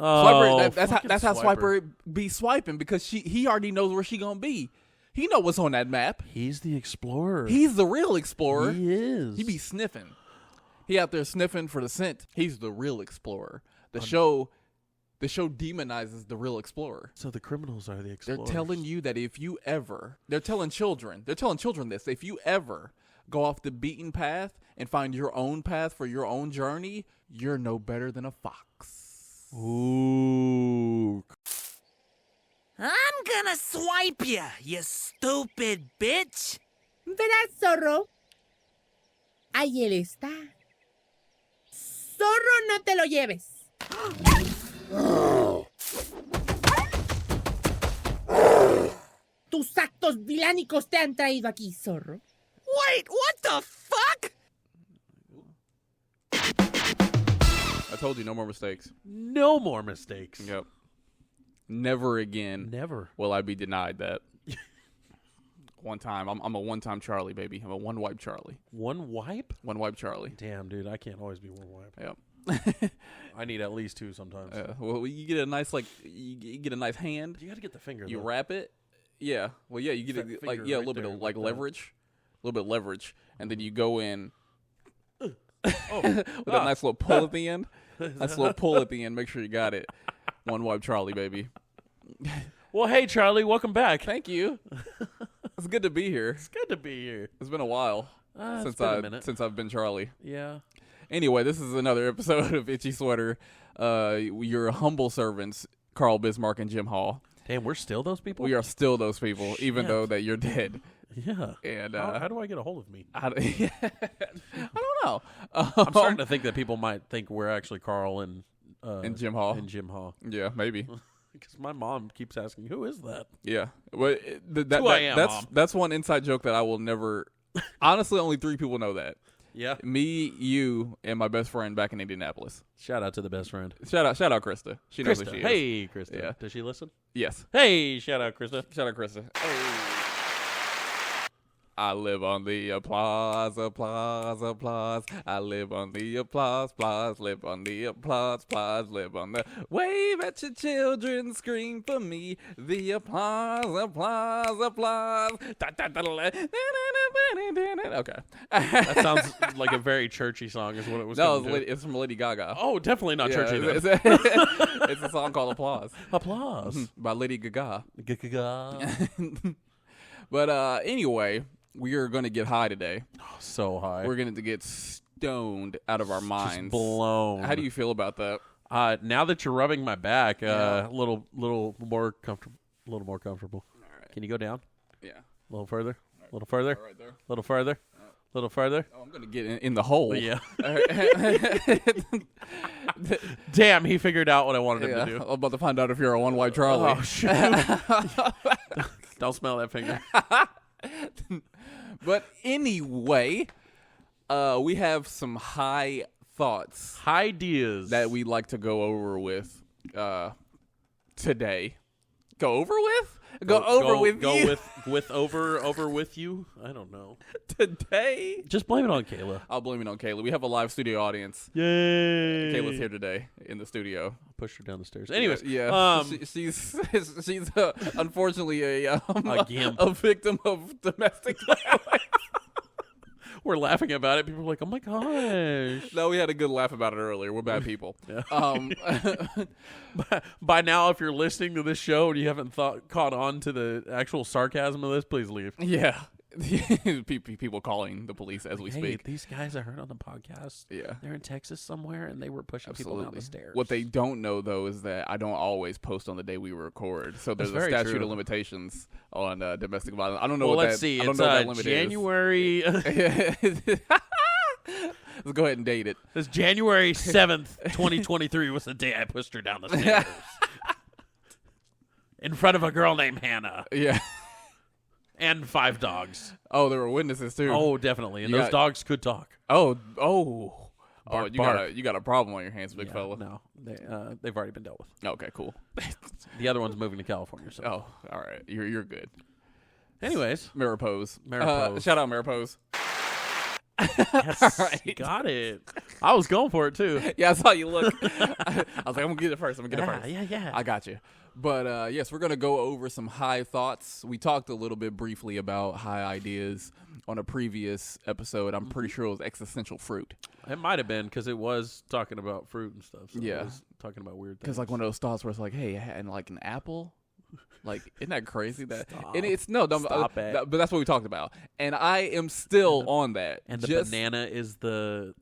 Oh, that's how Swiper be swiping because he already knows where she gonna be. He know what's on that map. He's the explorer. He's the real explorer. He is. He be sniffing. He out there sniffing for the scent. He's the real explorer. The show demonizes the real explorer. So the criminals are the explorers. They're telling you that if you ever, they're telling children this, if you ever go off the beaten path and find your own path for your own journey, you're no better than a fox. Ooh. I'm gonna swipe you stupid bitch. Verás, zorro. Ahí él está. Zorro, no te lo lleves. Tus actos vilánicos te han traído aquí, zorro. Wait, what the fuck? I told you, no more mistakes. No more mistakes. Yep. Never again. Never. Will I be denied that. One time. I'm a one-time Charlie, baby. I'm a one-wipe Charlie. One wipe? One-wipe Charlie. Damn, dude, I can't always be one wipe. Yep. I need at least two sometimes. Well, you get a nice you get a nice hand. You got to get the finger. You though. wrap it. Yeah. Well, yeah. You get That it finger a little right bit there, of like that. leverage, a little bit of leverage, and then you go in Oh. with a nice little pull at the end. Nice little pull at the end. Make sure you got it. One wipe Charlie, baby. Well, hey, Charlie, welcome back. Thank you. It's good to be here. It's good to be here. It's been a while It's been a minute. since I've been Charlie. Yeah. Anyway, this is another episode of Itchy Sweater. Your humble servants, Carl Bismarck and Jim Hall. Damn, we're still those people? We are still those people, even though that you're dead. Yeah. And how do I get a hold of me? I don't know. I'm starting to think that people might think we're actually Carl and Jim Hall. And Jim Hall. Yeah, maybe. Because my mom keeps asking, who is that? Yeah. Well, I am, Mom. that's one inside joke that I will never. Honestly, only 3 people know that. Yeah. Me, you, and my best friend back in Indianapolis. Shout out to the best friend. Shout out, Krista. She knows who Krista. she is. Hey, Krista. Yeah. Does she listen? Yes. Hey, shout out, Krista. Shout out, Krista. Hey. I live on the applause, applause, applause. I live on the applause, applause. Live on the applause, applause. Live on the wave at your children, scream for me. The applause, applause, applause. Okay. That sounds like a very churchy song is what it was. No, it's from Lady Gaga. Oh, definitely not churchy. It's, Then. it's a song called Applause Applause. by Lady Gaga. Gaga. But anyway, we are going to get high today. So high. We're going to get stoned out of our minds. Just blown. How do you feel about that? Now that you're rubbing my back, Yeah. a little more comfortable. A little more comfortable. All right. Can you go down? Yeah. A little further. A little further. Right there. A little further. A little further. Oh, I'm going to get in the hole. Yeah. Damn, he figured out what I wanted him to do. I'm about to find out if you're a one-white Charlie. Oh, shoot. Don't smell that finger. But anyway, we have some high thoughts. Highdeas. That we'd like to go over with today. Go over with? Go over with you? Over with you? I don't know. Today? Just blame it on Kayla. I'll blame it on Kayla. We have a live studio audience. Yay. Kayla's here today in the studio. Push her down the stairs. Anyways. Yeah. She's unfortunately a gimp. a victim of domestic violence. We're laughing about it. People are like, oh my gosh. No, we had a good laugh about it earlier. We're bad people. Yeah. By now, if you're listening to this show and you haven't caught on to the actual sarcasm of this, please leave. Yeah. People calling the police as we speak. These guys I heard on the podcast, Yeah. they're in Texas somewhere, and they were pushing people down the stairs. What they don't know, though, is that I don't always post on the day we record. So there's That's a very statute true. of limitations on domestic violence. I don't know Well, what let's that, see. I don't It's know what that limit January. is. Let's go ahead and date it. It's January 7th, 2023 was the day I pushed her down the stairs. In front of a girl named Hannah. Yeah. And 5 dogs. Oh, there were witnesses, too. Oh, definitely. And You those got- dogs could talk. Oh. Bark, You got a problem on your hands, big fella. No, they've already been dealt with. Okay, cool. The other one's moving to California. So. Oh, all right. You're good. Anyways. Maripose. Maripose. Shout out Maripose. Yes, right. got it. I was going for it too. Yeah, I saw you look. I was like, I'm gonna get it first. Yeah. I got you. But yes, we're gonna go over some high thoughts. We talked a little bit briefly about high ideas on a previous episode. I'm pretty sure it was existential fruit. It might have been because it was talking about fruit and stuff. So Yeah. it was talking about weird things. Because like one of those thoughts where it's like, hey, and like an apple. Like, isn't that crazy? That Stop. and it's no, Stop it. but that's what we talked about, and I am still on that. And the Just- banana is the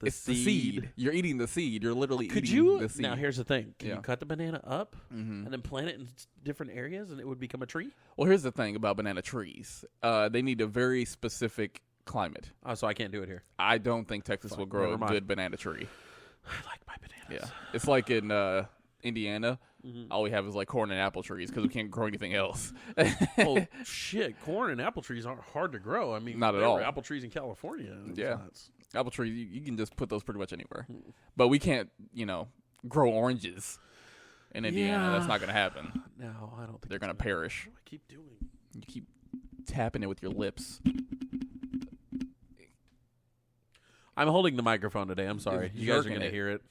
it's seed. the seed. You're eating the seed. You're literally Could eating you? the seed. Now here's the thing: can Yeah. you cut the banana up Mhm. and then plant it in different areas, and it would become a tree? Well, here's the thing about banana trees. They need a very specific climate. Oh, so I can't do it here. I don't think Texas will grow never a mind. good banana tree. I like my bananas. Yeah, it's like in Indiana. All we have is like corn and apple trees because we can't grow anything else. Well, shit, corn and apple trees aren't hard to grow. I mean, Not at there were all. apple trees in California. It's Yeah. nuts. Apple trees, you can just put those pretty much anywhere. But we can't, grow oranges in Indiana. Yeah. That's not going to happen. No, I don't think They're that's going to perish. what I keep doing. You keep tapping it with your lips. I'm holding the microphone today. I'm sorry. You're You guys are jerking going to it. hear it.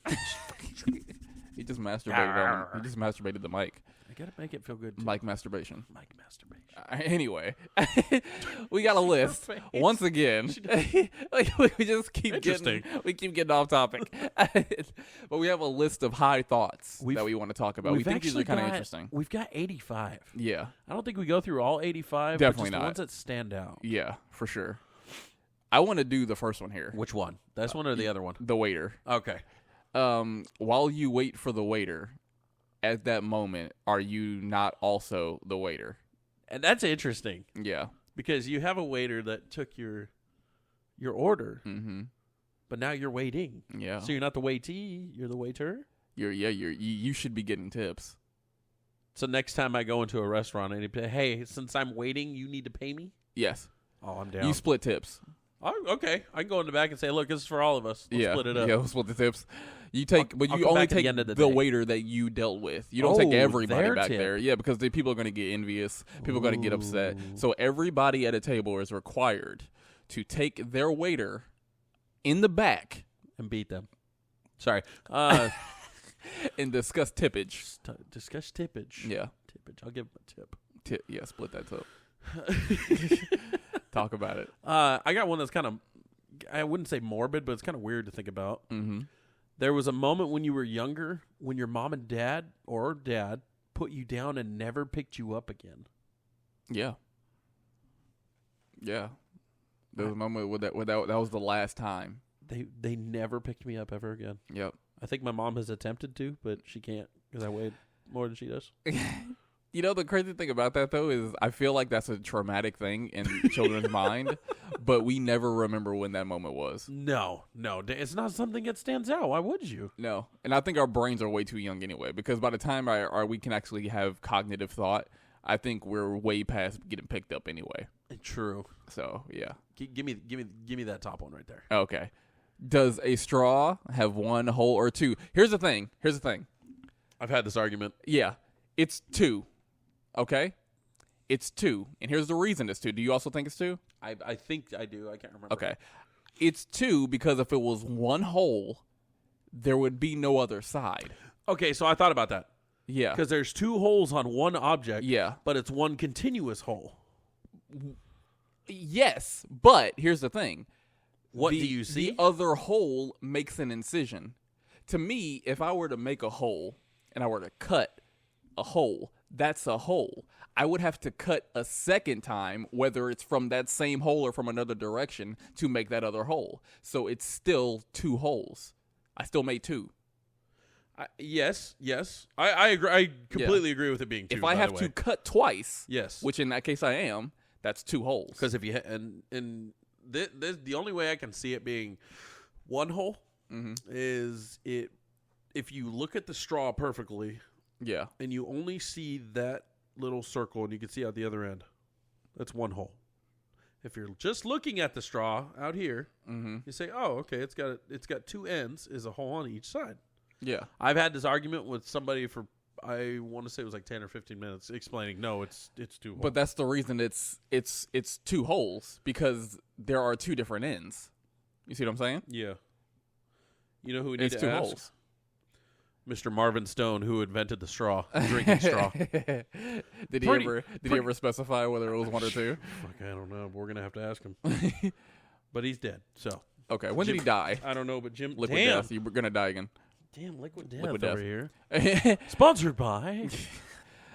He just masturbated he just masturbated the mic. I got to make it feel good, too. Mic masturbation. Mic masturbation. Anyway, we got a list face. once again. we just keep Interesting. getting off topic, but we have a list of high thoughts that we want to talk about. We think these are kind of interesting. We've got 85. Yeah, I don't think we go through all 85. Definitely but just not. the ones that stand out. yeah, for sure. I want to do the first one here. Which one? This one or the other one? The waiter. Okay. While you wait for the waiter, at that moment, are you not also the waiter? And that's interesting Yeah. because you have a waiter that took your order, Mm-hmm. but now you're waiting. Yeah. So you're not the waitee, you're the waiter. You should be getting tips. So next time I go into a restaurant and you say, hey, since I'm waiting, you need to pay me? Yes. Oh, I'm down. You split tips. Oh, okay. I can go in the back and say, look, this is for all of us. Let's split it up. Yeah, we'll split the tips. You take, but I'll you come only back at the take end of the the day. waiter that you dealt with. You don't take Oh, everybody their back tip. there. Yeah, because the people are going to get envious. People are going to get upset. So everybody at a table is required to take their waiter in the back And beat them. Sorry. and discuss tippage. Discuss tippage. Yeah. Tippage. I'll give him a tip. Yeah, split that tip. Talk about it. I got one that's kind of, I wouldn't say morbid, but it's kind of weird to think about. Mm-hmm. There was a moment when you were younger when your mom and dad or dad put you down and never picked you up again. Yeah. Yeah. There was a moment where that was the last time. They never picked me up ever again. Yep. I think my mom has attempted to, but she can't because I weighed more than she does. You know, the crazy thing about that, though, is I feel like that's a traumatic thing in children's mind, but we never remember when that moment was. No, it's not something that stands out. Why would you? No. And I think our brains are way too young anyway, because by the time we can actually have cognitive thought, I think we're way past getting picked up anyway. True. So, yeah. Give me that top one right there. Okay. Does a straw have one hole or two? Here's the thing. I've had this argument. Yeah. It's two. Okay? It's two. And here's the reason it's two. Do you also think it's two? I think I do. I can't remember. Okay. It's two because if it was one hole, there would be no other side. Okay, so I thought about that. Yeah. Because there's two holes on one object. Yeah. But it's one continuous hole. Yes, but here's the thing. What do you see? The other hole makes an incision. To me, if I were to make a hole and I were to cut a hole, that's a hole. I would have to cut a second time, whether it's from that same hole or from another direction, to make that other hole. So it's still two holes. I still made two. Yes. I agree. I completely agree with it being two. If I have to cut twice, yes, which in that case I am, that's two holes. because if you the only way I can see it being one hole is if you look at the straw perfectly, Yeah. and you only see that little circle and you can see out the other end, that's one hole. If you're just looking at the straw out here, you say, "Oh, okay, it's got two ends, is a hole on each side." Yeah. I've had this argument with somebody for I want to say it was like 10 or 15 minutes explaining, no, it's two holes. But that's the reason it's two holes, because there are two different ends. You see what I'm saying? Yeah. You know who we need It's to 2 ask? holes. Mr. Marvin Stone, who invented the straw, drinking straw. Did he ever specify whether it was 1 or 2? Fuck, I don't know. But we're gonna have to ask him. But he's dead. So Okay, when did he die? I don't know, but Jim. Liquid damn, death. You're gonna die again. damn, liquid death Liquid over death. here. Sponsored by.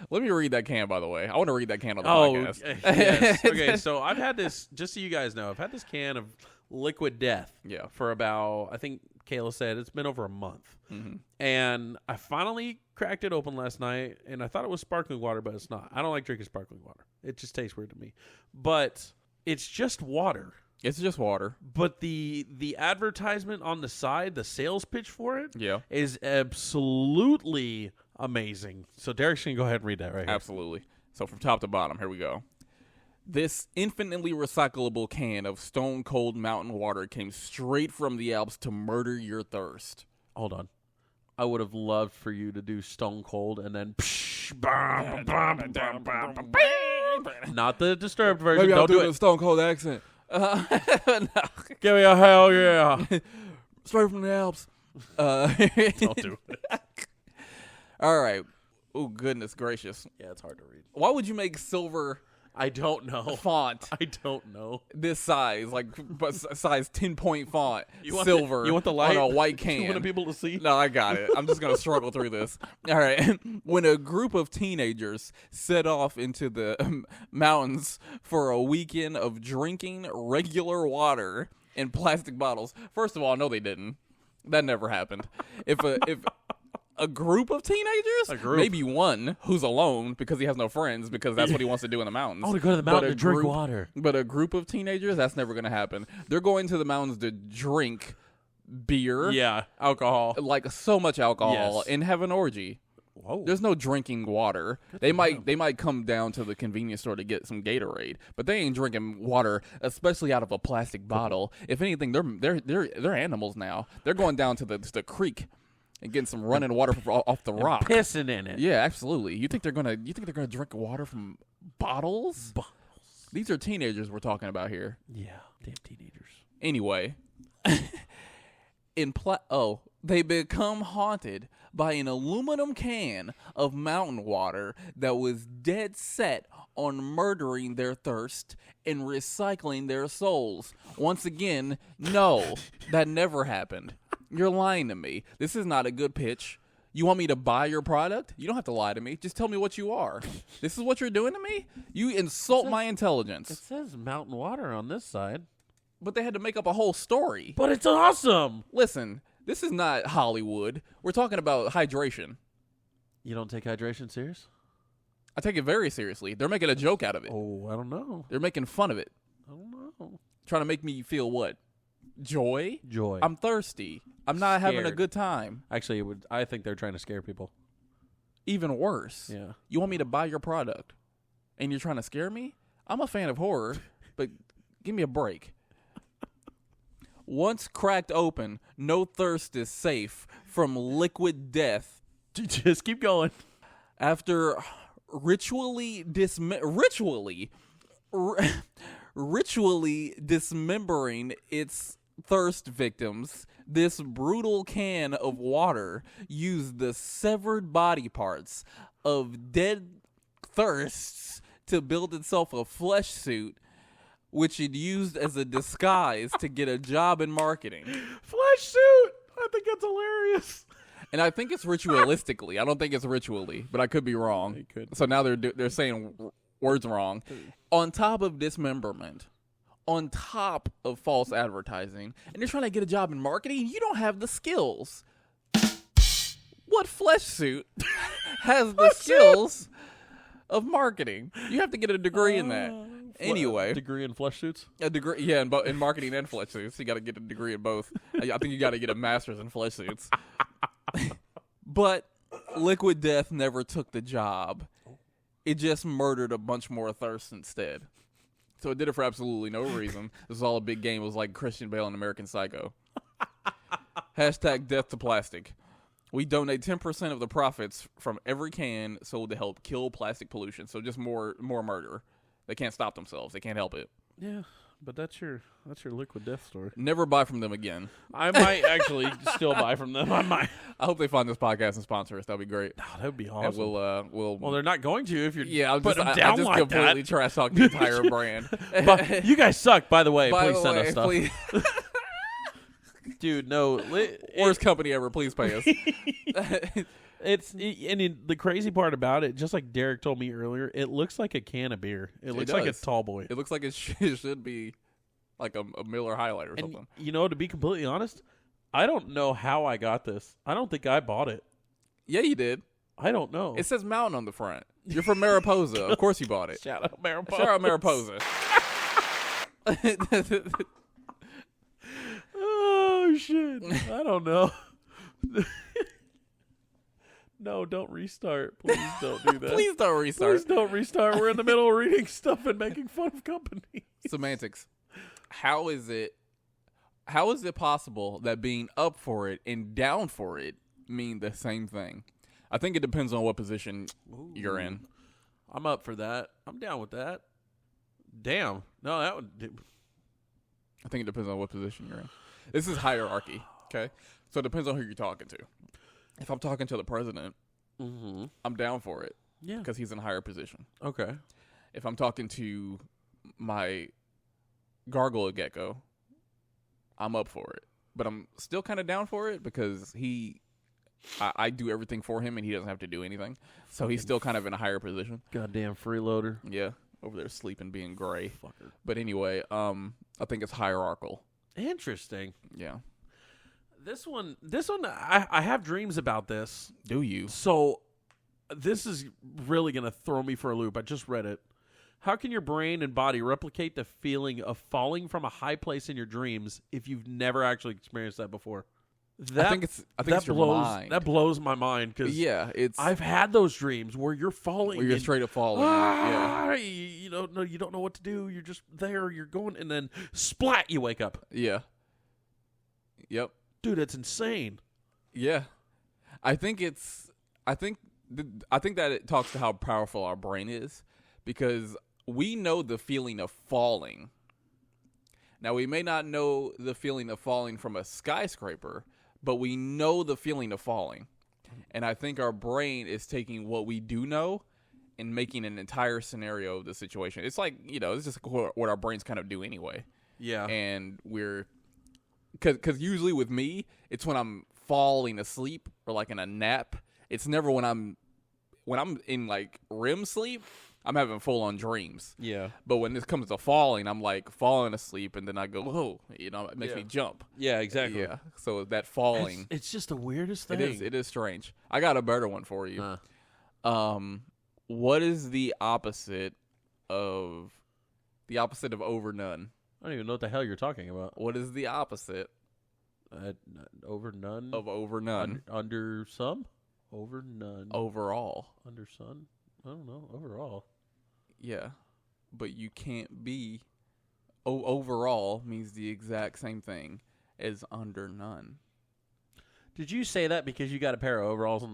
Let me read that can, by the way. I want to read that can on the Oh, podcast. yes. Okay, so I've had this. Just so you guys know, I've had this can of liquid death. Yeah. For about, I think Kayla said it's been over a month. Mhm. And I finally cracked it open last night, and I thought it was sparkling water, but it's not. I don't like drinking sparkling water. It just tastes weird to me. But it's just water. It's just water. But the advertisement on the side, the sales pitch for it, Yeah. is absolutely amazing. So Derek's going to go ahead and read that right here. Absolutely. So from top to bottom, here we go. This infinitely recyclable can of stone cold mountain water came straight from the Alps to murder your thirst. Hold on. I would have loved for you to do Stone Cold and then not the disturbed version. Maybe I'll Don't do do it. a stone cold accent. No. Give me a hell yeah. Straight from the Alps. Don't do it. All right. Oh, goodness gracious. Yeah, it's hard to read. Why would you make silver I don't know. font I don't know. this size, like size 10-point font, You want silver you want the light on a white can? You want people to see? No, I got it. I'm just going to struggle through this. All right. When a group of teenagers set off into the mountains for a weekend of drinking regular water in plastic bottles. First of all, no, they didn't. That never happened. If a group of teenagers, maybe one who's alone because he has no friends because that's what he wants to do in the mountains. I want to go to the mountain to drink water. But a group of teenagers, that's never going to happen. They're going to the mountains to drink beer. Yeah, alcohol. Like so much alcohol Yes. and have an orgy. Whoa. There's no drinking water. They might come down to the convenience store to get some Gatorade, but they ain't drinking water, especially out of a plastic bottle. If anything, they're animals now. They're going down to the creek and getting some running water off the rock. Pissing in it. Yeah, absolutely. You think they're gonna drink water from bottles? These are teenagers we're talking about here. Yeah, damn teenagers. Anyway, they become haunted by an aluminum can of mountain water that was dead set on murdering their thirst and recycling their souls. Once again, no, that never happened. You're lying to me. This is not a good pitch. You want me to buy your product? You don't have to lie to me. Just tell me what you are. This is what you're doing to me? You insult my intelligence. It says mountain water on this side. But they had to make up a whole story. But it's awesome. Listen, this is not Hollywood. We're talking about hydration. You don't take hydration serious? I take it very seriously. They're making a joke out of it. Oh, I don't know. They're making fun of it. I don't know. Trying to make me feel what? Joy? Joy. I'm thirsty. I'm not having a Scared. good time. Actually, I think they're trying to scare people. Even worse. Yeah. You want me to buy your product and you're trying to scare me? I'm a fan of horror, but give me a break. Once cracked open, no thirst is safe from liquid death. Just keep going. After ritually dismembering its thirst victims, this brutal can of water used the severed body parts of dead thirsts to build itself a flesh suit, which it used as a disguise to get a job in marketing. Flesh suit. I think that's hilarious. And I think it's ritualistically. I don't think it's ritually, but I could be wrong. You could. So now they're saying words wrong. On top of dismemberment, on top of false advertising, and you're trying to get a job in marketing, you don't have the skills. What flesh suit has the skills of marketing? You have to get a degree in that. Anyway, Degree in flesh suits? a degree, yeah, in marketing and flesh suits. You got to get a degree in both. I think you got to get a master's in flesh suits. But Liquid Death never took the job. It just murdered a bunch more thirst instead. So it did it for absolutely no reason. This was all a big game. It was like Christian Bale in American Psycho. Hashtag death to plastic. We donate 10% of the profits from every can sold to help kill plastic pollution. So just more murder. They can't stop themselves. They can't help it. Yeah. But that's your liquid death story. Never buy from them again. I might actually still buy from them. I might. I hope they find this podcast and sponsor us. That'd be great. Oh, that would be And awesome. we'll. Well, they're not going to if you're. Yeah, putting them I down just like completely that. trash talk the entire brand. But you guys suck, by the way. By Please the send way, us stuff, please. dude. No, Worst company ever. Please pay us. The crazy part about it, just like Derek told me earlier, it looks like a can of beer. It looks like a does. tall boy. It looks like it should be like a Miller High Light or something. You know, to be completely honest, I don't know how I got this. I don't think I bought it. Yeah, you did. I don't know. It says Mountain on the front. You're from Mariposa. Of course you bought it. Shout out Mariposa. Shout out Mariposa. Oh shit! I don't know. No, don't restart. Please don't do that. Please don't restart. Please don't restart. We're in the middle of reading stuff and making fun of companies. Semantics. How is it possible that being up for it and down for it mean the same thing? I think it depends on what position you're in. I'm up for that. I'm down with that. Damn. No, that would. I think it depends on what position you're in. This is hierarchy, okay? So it depends on who you're talking to. If I'm talking to the president, I'm down for it. Yeah. Because he's in a higher position. Okay. If I'm talking to my gargoyle gecko, I'm up for it. But I'm still kind of down for it because I do everything for him and he doesn't have to do anything. So he's still kind of in a higher position. Goddamn freeloader. Yeah. Over there sleeping, being gray. Fucker. But anyway, I think it's hierarchical. Interesting. Yeah. This one, I have dreams about this. Do you? So this is really going to throw me for a loop. I just read it. How can your brain and body replicate the feeling of falling from a high place in your dreams if you've never actually experienced that before? I think it's your mind. That blows my mind because I've had those dreams where you're falling. Where you're straight up falling. You don't know what to do. You're just there. You're going, and then splat, you wake up. Yeah. Yep. Dude, that's insane. Yeah. I think that it talks to how powerful our brain is because we know the feeling of falling. Now, we may not know the feeling of falling from a skyscraper, but we know the feeling of falling. And I think our brain is taking what we do know and making an entire scenario of the situation. It's like, it's just what our brains kind of do anyway. Yeah. And because usually with me, it's when I'm falling asleep or like in a nap. It's never when I'm in like REM sleep. I'm having full on dreams. Yeah. But when this comes to falling, I'm like falling asleep and then I go, whoa, it makes me jump. Yeah, exactly. Yeah. So that falling. It's just the weirdest thing. It is strange. I got a better one for you. What is the opposite of over none? I don't even know what the hell you're talking about. What is the opposite over none? of over none? Under some? Over none. Overall. Under sun? I don't know. Overall. Yeah. But you can't be... overall means the exact same thing as under none. Did you say that because you got a pair of overalls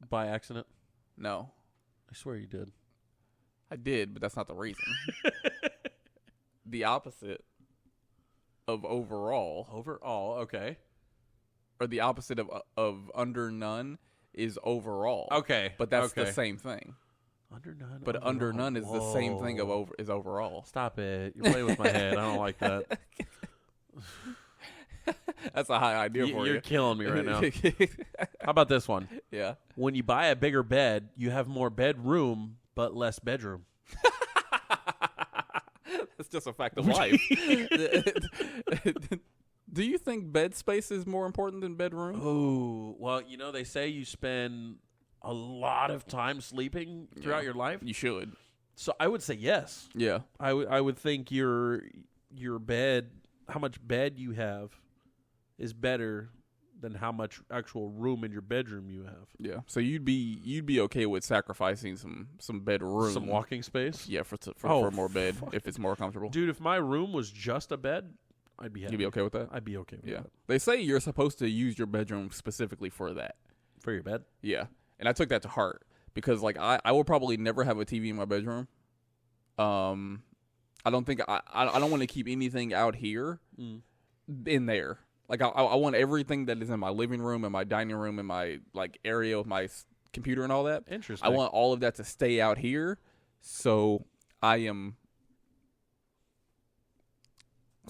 by accident? No. I swear you did. I did, but that's not the reason. The opposite of overall... Overall, okay. Or the opposite of under none is overall. Okay. But that's the same thing. Under none. But overall. under none is the same thing as overall. Stop it. You're playing with my head. I don't like that. That's a high idea for you. You're killing me right now. How about this one? Yeah. When you buy a bigger bed, you have more bedroom, but less bedroom. That's just a fact of life. Do you think bed space is more important than bedroom? Oh, well, they say you spend a lot of time sleeping throughout your life. You should. So I would say yes. Yeah. I would think your bed, how much bed you have, is better than how much actual room in your bedroom you have. Yeah. So you'd be okay with sacrificing some bedroom, some walking space. Yeah, for more bed if it's more comfortable. Dude, if my room was just a bed, I'd be happy. You'd be okay with that? I'd be okay with that. They say you're supposed to use your bedroom specifically for that. For your bed? Yeah. And I took that to heart because like I will probably never have a TV in my bedroom. I don't think I don't want to keep anything out here in there. Like I want everything that is in my living room and my dining room and my like area with my computer and all that. Interesting. I want all of that to stay out here. So I am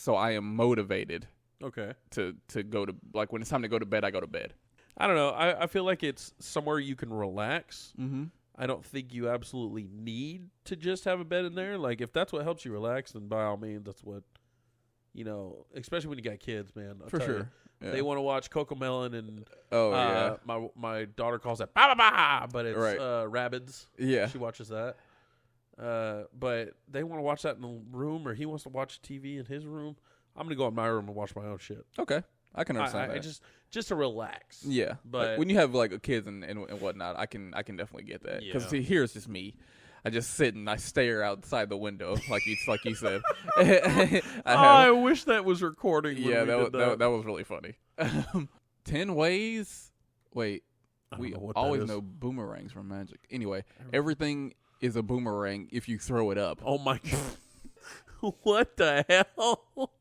motivated. Okay. To go to, like, when it's time to go to bed, I go to bed. I don't know. I feel like it's somewhere you can relax. Mm-hmm. I don't think you absolutely need to just have a bed in there. Like, if that's what helps you relax, then by all means, that's what, especially when you got kids, man. For sure. Yeah. They want to watch Cocomelon and my daughter calls it ba ba ba, but it's Rabbids. Yeah. She watches that. But they want to watch that in the room, or he wants to watch TV in his room. I'm gonna go in my room and watch my own shit. Okay, I can understand that. Just to relax. Yeah, but like when you have like kids and whatnot, I can definitely get that. Because here it's just me. I just sit and I stare outside the window, like you said. I wish that was recording. Yeah, that was really funny. 10 ways. Wait, we always know boomerangs from Magic. Anyway, everything is a boomerang if you throw it up. Oh my god! What the hell?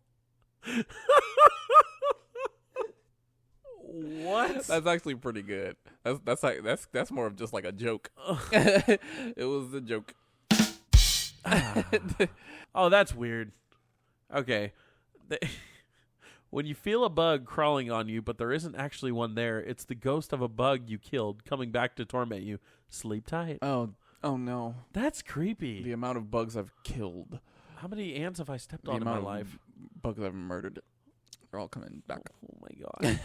What? That's actually pretty good. That's more of just like a joke. It was a joke. Oh, that's weird. Okay. When you feel a bug crawling on you, but there isn't actually one there, it's the ghost of a bug you killed coming back to torment you. Sleep tight. Oh no. That's creepy. The amount of bugs I've killed. How many ants have I stepped on in my life? Bugs I've murdered. They're all coming back. Oh my god.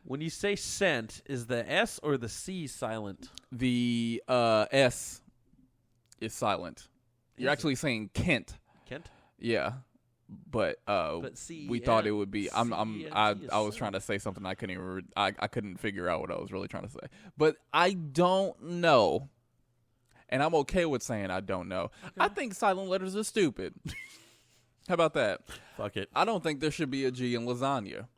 When you say scent, is the S or the C silent? The S is silent. You're actually saying Kent. Kent? Yeah. But we thought it would be. I was trying to say something I couldn't even. I couldn't figure out what I was really trying to say. But I don't know, and I'm okay with saying I don't know. Okay. I think silent letters are stupid. How about that? Fuck it. I don't think there should be a G in lasagna.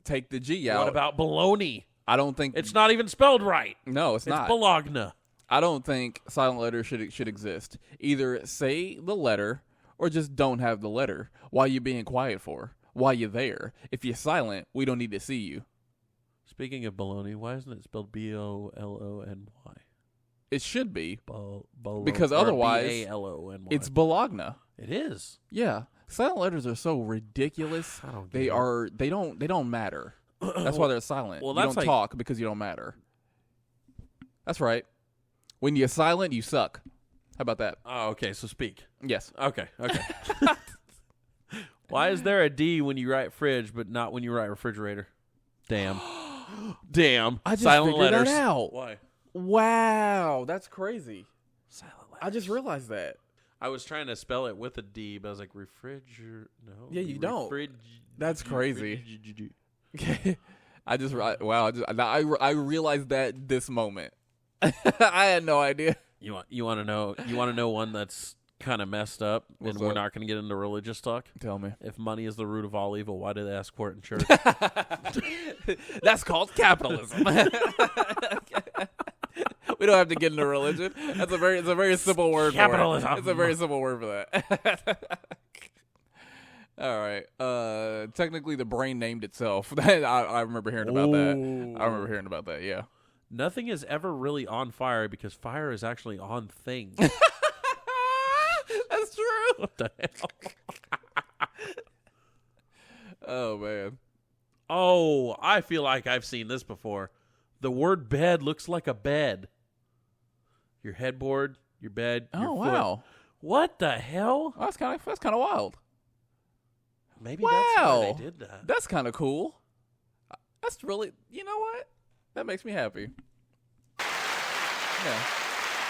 Take the G out. What about bologna? I don't think it's not even spelled right. No, it's not. It's Bologna. I don't think silent letters should exist. Either say the letter or just don't have the letter. Why you being quiet for? Why you there? If you're silent, we don't need to see you. Speaking of bologna, why isn't it spelled B-O-L-O-N-Y? It should be. Because otherwise, B-A-L-O-N-Y. It's Bologna. It is. Yeah. Silent letters are so ridiculous. I don't get it. They don't matter. That's why they're silent. Well, you don't talk because you don't matter. That's right. When you're silent, you suck. How about that? Oh, okay. So speak. Yes. Okay. Why is there a D when you write fridge, but not when you write refrigerator? Damn. Damn. I just silent figured letters. That out. Why? Wow, that's crazy. Silent letters. I just realized that. I was trying to spell it with a D, but I was like, refrigerator. No. Yeah, you don't. That's crazy. I realized that this moment. I had no idea. You want to know one that's kind of messed up, and we're not going to get into religious talk? Tell me. If money is the root of all evil, why do they ask for it in church? That's called capitalism. We don't have to get into religion. It's a very simple word. Capitalism. For it. It's a very simple word for that. All right. Technically, the brain named itself. I remember hearing about that. Yeah. Nothing is ever really on fire because fire is actually on things. That's true. What the hell? Oh, man. Oh, I feel like I've seen this before. The word bed looks like a bed. Your headboard, your bed, your foot. Wow. What the hell? Oh, that's kind of wild. Maybe that's why they did that. That's kind of cool. That's really, you know what? That makes me happy. Yeah.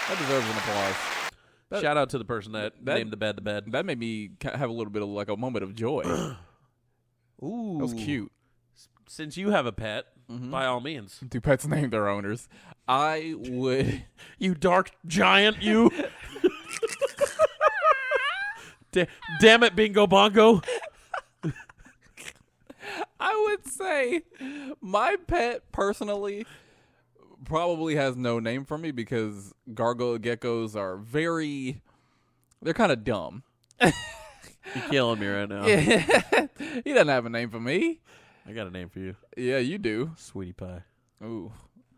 That deserves an applause. Shout out to the person that named the bed the bed. That made me have a little bit of like a moment of joy. Ooh. That was cute. Since you have a pet, by all means. Do pets name their owners? I would. You dark giant, you. Damn it, Bingo Bongo. I would say my pet personally probably has no name for me because gargoyle geckos are very They're kind of dumb. You're killing me right now. Yeah. He doesn't have a name for me. I got a name for you. Yeah, you do. Sweetie pie. Ooh.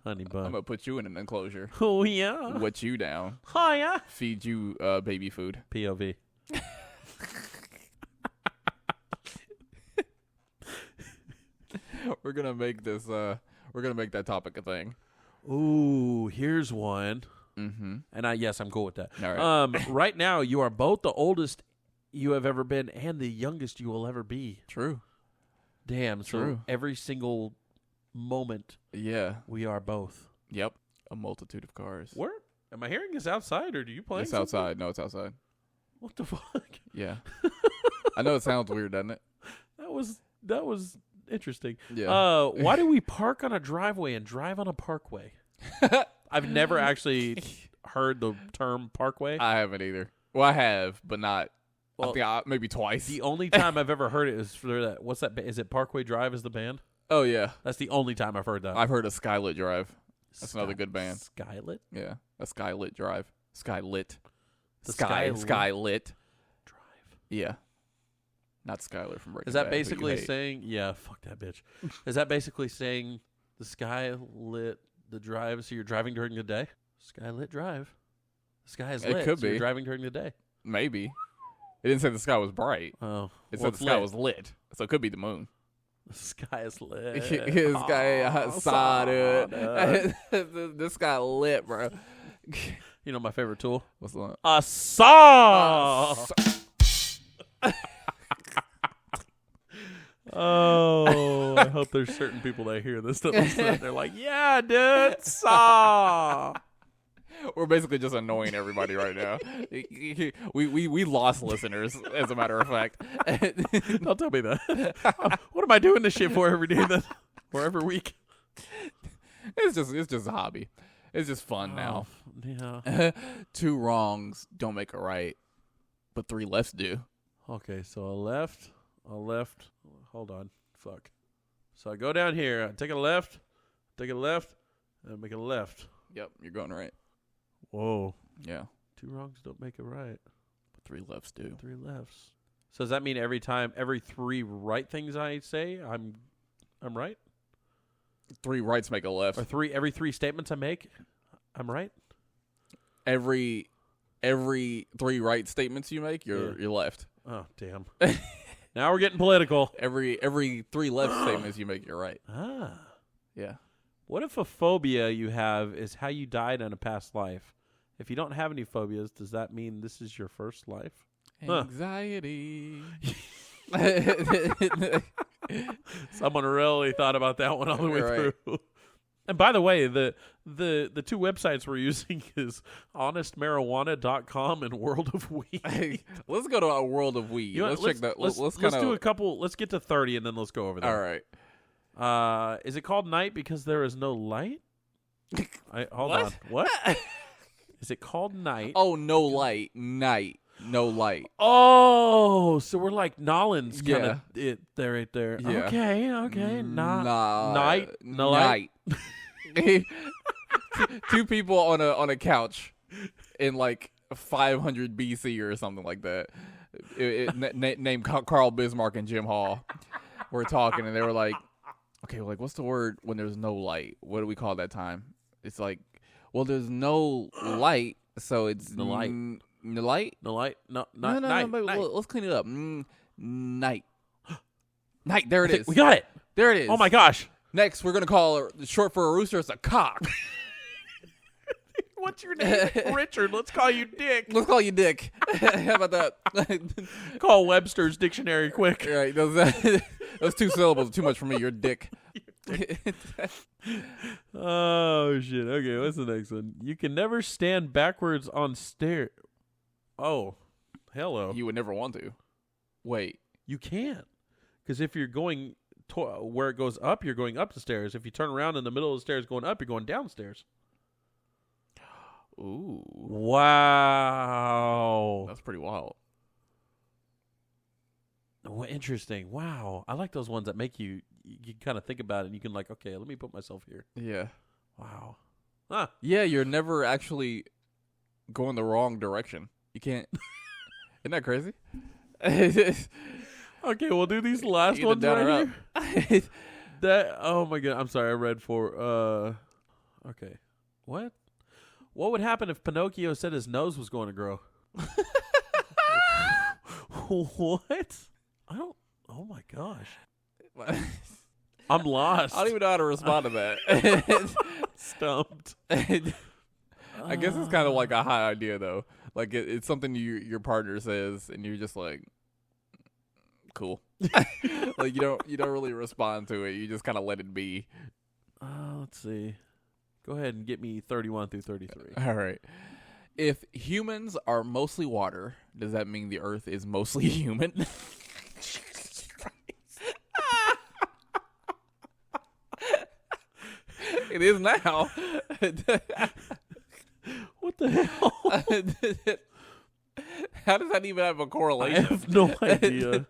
Honey I'm bun. going to put you in an enclosure. Oh, yeah. Wet you down. Oh, yeah. Feed you baby food. POV. We're going to make this, we're going to make that topic a thing. Ooh, here's one. Mm-hmm. And I'm cool with that. All right. Right now, you are both the oldest you have ever been and the youngest you will ever be. True. Damn. So True. every single moment, Yeah. we are both. Yep. A multitude of cars. Where? Am I hearing this outside or do you play? It's outside. No, it's outside. What the fuck? Yeah. I know it sounds weird, doesn't it? That was interesting. Yeah. Why do we park on a driveway and drive on a parkway? I've never actually heard the term parkway. I haven't either. Well, I have, but not. Well, I think maybe twice. The only time I've ever heard it is for that. What's that? Is it Parkway Drive? Is the band? Oh yeah, That's the only time I've heard that. I've heard of Skylit Drive. That's another good band. Skylit Yeah, a Skylit Drive. Skylit. The Skylit. Drive. Yeah. Not Skyler from Breaking Is that Bad, who you basically hate. saying? Yeah, fuck that bitch. Is that basically saying the sky lit the drive, so you're driving during the day? Skylit Drive. The sky is It lit. could so you're be. driving during the day. Maybe. It didn't say the sky was bright. Oh, It well, said the sky was lit, so it could be the moon. The sky is lit. His guy saw it. This guy lit, bro. You know my favorite tool? What's the one? A saw. Oh, I hope there's certain people that hear this that listen and they're like, yeah, dude, saw. We're basically just annoying everybody right now. We lost listeners, as a matter of fact. Don't tell me that. What am I doing this shit for every day then? Or every week? It's just a hobby. It's just fun now. Yeah. 2 wrongs don't make a right, but 3 lefts do. Okay, so a left. Hold on. Fuck. So I go down here. I take a left, and make a left. Yep, you're going right. Whoa. Yeah, 2 wrongs don't make a right. but 3 lefts do. 3 lefts. So does that mean every 3 right things I say, I'm right? 3 rights make a left. Or every 3 statements I make, I'm right? Every 3 right statements you make, you're left. Oh, damn. Now we're getting political. Every 3 left statements you make, you're right. Ah. Yeah. What if a phobia you have is how you died in a past life? If you don't have any phobias, does that mean this is your first life? Anxiety. Someone really thought about that one all the way Right. through. And by the way, the 2 websites we're using is honestmarijuana.com and World of Weed. Let's go to a world of weed. You know, Let's check that. Let's do a couple. Let's get to 30 and then let's go over there. All right. Is it called night because there is no light? Hold on. What? Is it called night? Oh, no light. Night. No light. Oh, so we're like Nolan's kind of Yeah. it there, right there. Yeah. Okay. Night. No light. Night. 2 people on a couch in like 500 BC or something like that. Named Carl Bismarck and Jim Hall. We're talking and they were like, okay, well, like what's the word when there's no light? What do we call that time? It's like, well, there's no light, so it's The light. The light? No light. No. No, Night. but Night. let's clean it up. Night. Night. There it is. We got it. There it is. Oh my gosh. Next, we're gonna call short for a rooster. It's a cock. What's your name? Richard. Let's call you Dick. Let's call you Dick. How about that? Call Webster's dictionary quick. Right. Those 2 syllables are too much for me. You're Dick. Oh shit. Okay, what's the next one? You can never stand backwards on stairs. Oh, hello. You would never want to. Wait. You can't, because if you're going where it goes up, you're going up the stairs. If you turn around in the middle of the stairs going up, you're going downstairs. Ooh. Wow. That's pretty wild. Well, interesting. Wow. I like those ones that make you kind of think about it and you can like, okay, let me put myself here. Yeah. Wow. Huh. Yeah, you're never actually going the wrong direction. You can't. Isn't that crazy? Okay, we'll do these last Either ones down or right up. here. That, oh my god, I'm sorry, I read four. Okay. What would happen if Pinocchio said his nose was going to grow? What? I don't, oh my gosh. I'm lost. I don't even know how to respond to that. Stumped. I guess it's kind of like a high idea, though. Like, it's something your partner says, and you're just like, cool. Like, you don't really respond to it. You just kind of let it be. Let's see. Go ahead and get me 31 through 33. All right. If humans are mostly water, does that mean the Earth is mostly human? Jesus Christ. It is now. What the hell? How does that even have a I correlation? have no idea.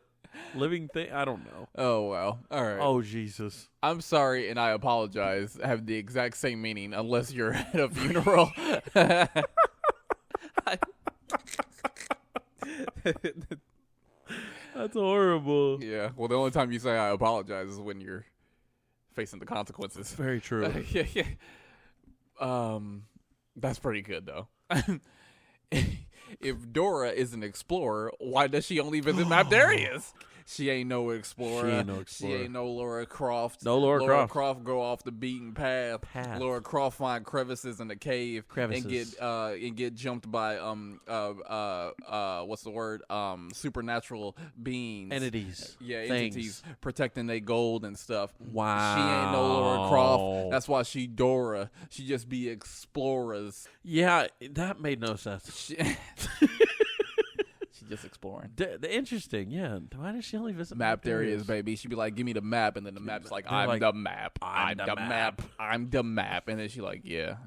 Living thing? I don't know. Oh, wow. All right. Oh, Jesus. I'm sorry, and I apologize. Have the exact same meaning, unless you're at a funeral. That's horrible. Yeah. Well, the only time you say I apologize is when you're facing the consequences. Very true. Yeah. That's pretty good though. If Dora is an explorer, why does she only visit mapped areas? She ain't no explorer. She ain't no Laura Croft. No Laura Croft. Croft go off the beaten path. Laura Croft find crevices in the cave and get jumped by what's the word? Supernatural beings. Entities. Yeah, Things. entities protecting their gold and stuff. Wow. She ain't no Laura Croft. That's why she Dora. She just be explorers. Yeah, that made no sense. She's just exploring. The interesting, yeah. Why does she only visit Mapped areas, baby. She'd be like, give me the map. And then the map's like, I'm the map. I'm the map. I'm the map. And then she like, yeah.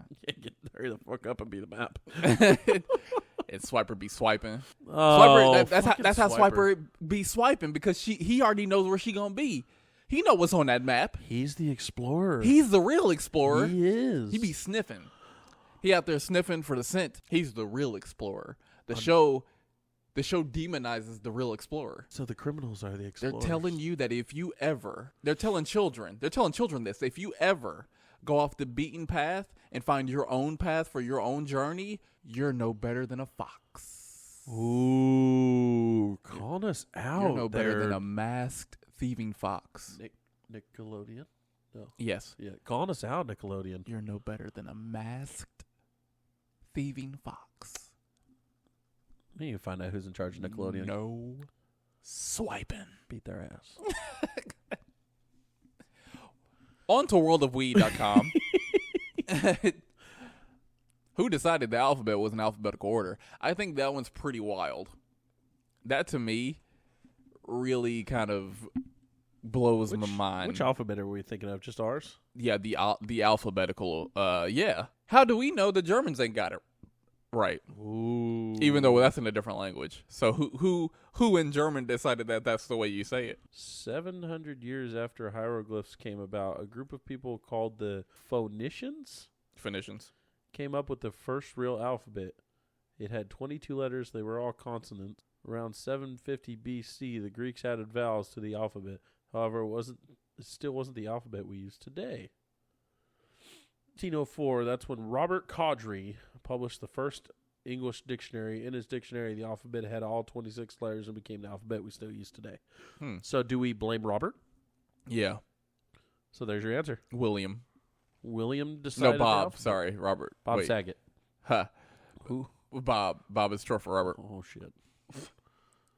Hurry the fuck up and be the map. And Swiper be swiping. Oh, Swiper, that's how Swiper be swiping because he already knows where she gonna be. He know what's on that map. He's the explorer. He's the real explorer. He is. He be sniffing. He out there sniffing for the scent. He's the real explorer. The show demonizes the real explorer. So the criminals are the explorers. They're telling you that if you ever, they're telling children this, if you ever go off the beaten path and find your own path for your own journey, you're no better than a fox. Ooh, calling us out. You're no better than a masked thieving fox. Nickelodeon? No. Yes. Yeah, calling us out, Nickelodeon. You're no better than a masked thieving fox. You can find out who's in charge of Nickelodeon. No swiping. Beat their ass. On to worldofweed.com. Who decided the alphabet was in alphabetical order? I think that one's pretty wild. That, to me, really kind of blows my mind. Which alphabet are we thinking of? Just ours? Yeah, the alphabetical. Yeah. How do we know the Germans ain't got it right? Ooh. Even though that's in a different language. So who in German decided that that's the way you say it? 700 years after hieroglyphs came about, a group of people called the Phoenicians came up with the first real alphabet. It had 22 letters. They were all consonants. Around 750 BC, the Greeks added vowels to the alphabet. However, it still wasn't the alphabet we use today. 1804, that's when Robert Caudry published the first English dictionary. In his dictionary, the alphabet had all 26 letters and became the alphabet we still use today. So do we blame Robert? Yeah. So there's your answer. William decided. No, Bob. Sorry, Robert. Bob Wait. Saget. Huh. Who? Bob. Bob is short for Robert. Oh, shit.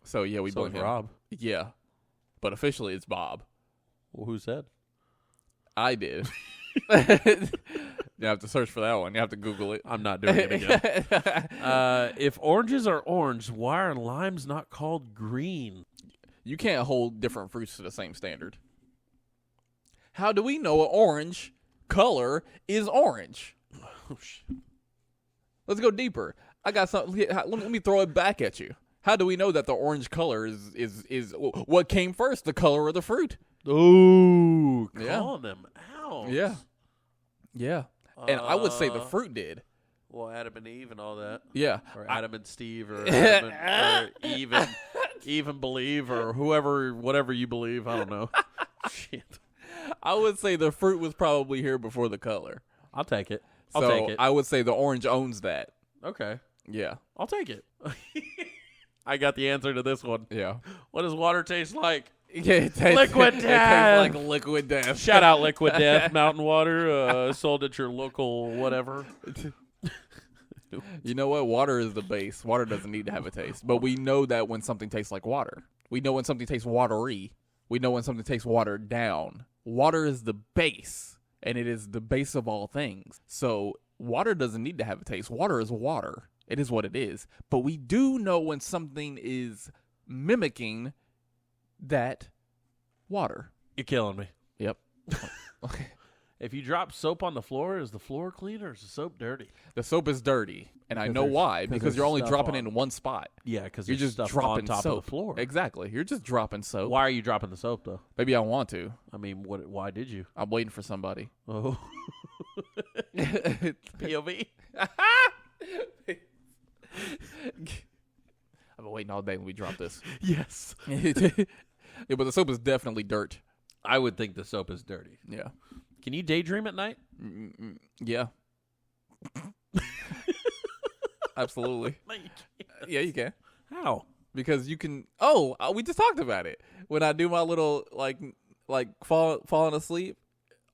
So, yeah, we So blame is him. Rob. Yeah. But officially, it's Bob. Well, who said? I did. You have to search for that one. You have to Google it. I'm not doing it again. If oranges are orange, why are limes not called green? You can't hold different fruits to the same standard. How do we know an orange color is orange? Oh, shit. Let's go deeper. I got something. Let me throw it back at you. How do we know that the orange color is what came first, the color or the fruit? Ooh, Yeah. calling them out. Yeah. And I would say the fruit did. Well, Adam and Eve and all that. Yeah. Or Adam and Steve or Adam and, or Eve and believe or whatever you believe. I don't know. Shit. I would say the fruit was probably here before the color. I'll take it. So I'll take it. I would say the orange owns that. Okay. Yeah. I'll take it. I got the answer to this one. Yeah. What does water taste like? Yeah, Liquid It death. tastes like liquid death. Shout out Liquid Death Mountain Water, sold at your local whatever. You know what? Water is the base. Water doesn't need to have a taste. But we know that when something tastes like water. We know when something tastes watery. We know when something tastes watered down. Water is the base, and it is the base of all things. So water doesn't need to have a taste. Water is water. It is what it is. But we do know when something is mimicking that water. You're killing me. Yep. Okay. If you drop soap on the floor, is the floor clean or is the soap dirty? The soap is dirty, and I Because know there's- why. because Because there's you're only stuff dropping on in one spot. Yeah, because You're just stuff dropping on top soap. of the floor. Exactly. You're just dropping soap. Why are you dropping the soap though? Maybe I want to. I mean, why did you? I'm waiting for somebody. Oh, POV. I've been waiting all day when we drop this. Yes, Yeah, but the soap is definitely dirt. I would think the soap is dirty. Yeah. Can you daydream at night? Yeah. Absolutely. Yeah, you can. How? Because you can. Oh, we just talked about it. When I do my little like falling asleep.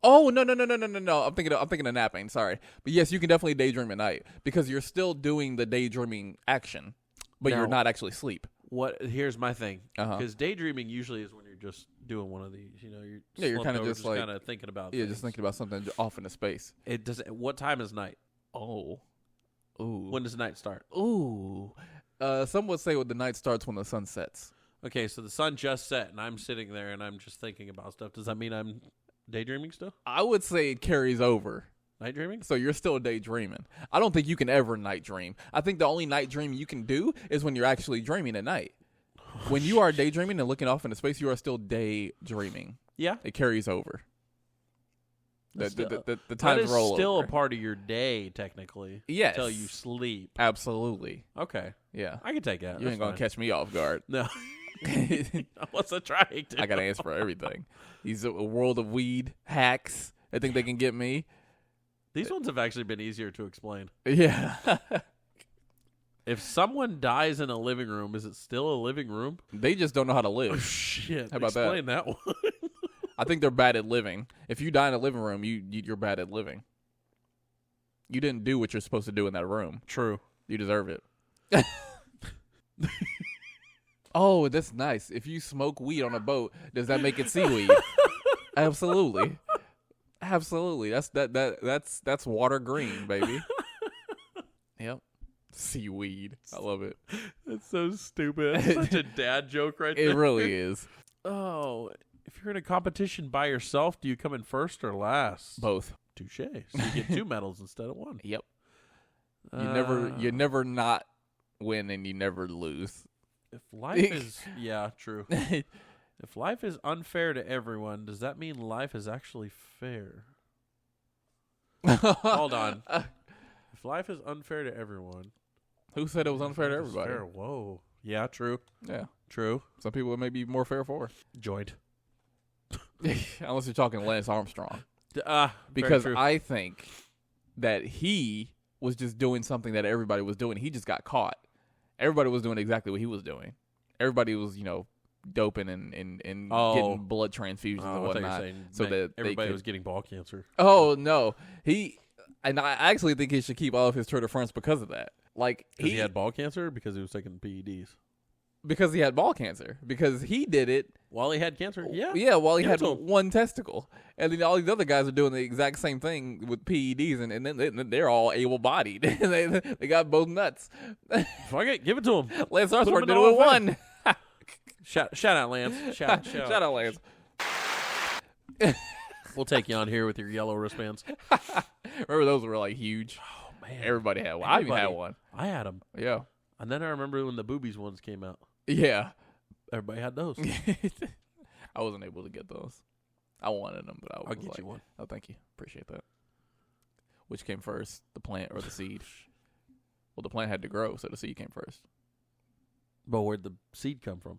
Oh no. I'm thinking of napping. Sorry, but yes, you can definitely daydream at night because you're still doing the daydreaming action, but Now- you're not actually asleep. Here's my thing. Uh-huh. Because daydreaming usually is when you're just doing one of these. You know, you're You're slumped kinda over, just like- kind of thinking about. Yeah, things. just thinking about something off into space. It does. What time is night? Oh, ooh, When does night start? ooh. Some would say the night starts when the sun sets. Okay, so the sun just set, and I'm sitting there, and I'm just thinking about stuff. Does that mean I'm daydreaming still? I would say it carries over. Night dreaming? So you're still daydreaming. I don't think you can ever night dream. I think the only night dream you can do is when you're actually dreaming at night. When you are daydreaming and looking off into space, you are still daydreaming. Yeah. It carries over. The That times is roll still over. a part of your day, technically. Yes. Until you sleep. Absolutely. Okay. Yeah. I can take that. You ain't going to catch me off guard. No. I wasn't trying to. I got to answer for everything. He's a world of weed hacks. I think they can get me. These ones have actually been easier to explain. Yeah. If someone dies in a living room, is it still a living room? They just don't know how to Oh, live. shit. How about that? Explain that one. I think they're bad at living. If you die in a living room, you're bad at living. You didn't do what you're supposed to do in that room. True. You deserve it. Oh, that's nice. If you smoke weed on a boat, does that make it seaweed? Absolutely. Absolutely. That's water green, baby. Yep. Seaweed. I love it. That's so stupid. That's such a dad joke right there. It really is. Oh, if you're in a competition by yourself, do you come in first or last? Both. Touche. So you get 2 medals instead of 1. Yep. You never not win and you never lose. If life is true. If life is unfair to everyone, does that mean life is actually fair? Hold on. If life is unfair to everyone, Who said it was unfair to life is everybody? fair. Whoa. Yeah, true. Yeah. True. Some people it may be more fair for. Joined. Unless you're talking Lance Armstrong. Very Because true. I think that he was just doing something that everybody was doing. He just got caught. Everybody was doing exactly what he was doing. Everybody was, doping and getting blood transfusions and I thought you were whatnot. saying So that everybody was getting ball cancer. Oh no, and I actually think he should keep all of his Tour de France because of that. Like Because he had ball cancer or because he was taking PEDs? because he had ball cancer. Because he did it. While he had cancer? Yeah. Yeah, while he Give had it to him. one testicle. And then all these other guys are doing the exact same thing with PEDs, and then they're all able-bodied. they got both nuts. Fuck it. Give it to him. Lance him Armstrong in did the it with Hall of one. Shout out, Lance. Shout Shout out, Lance. We'll take you on here with your yellow wristbands. Remember those were like huge? Oh, man. Everybody had one. I even had Everybody. one. I had them. Yeah. And then I remember when the boobies ones came out. Yeah. Everybody had those. I wasn't able to get those. I wanted them, but I was I'll get like, you one. oh, thank you. Appreciate that. Which came first, the plant or the seed? Well, the plant had to grow, so the seed came first. But where'd the seed come from?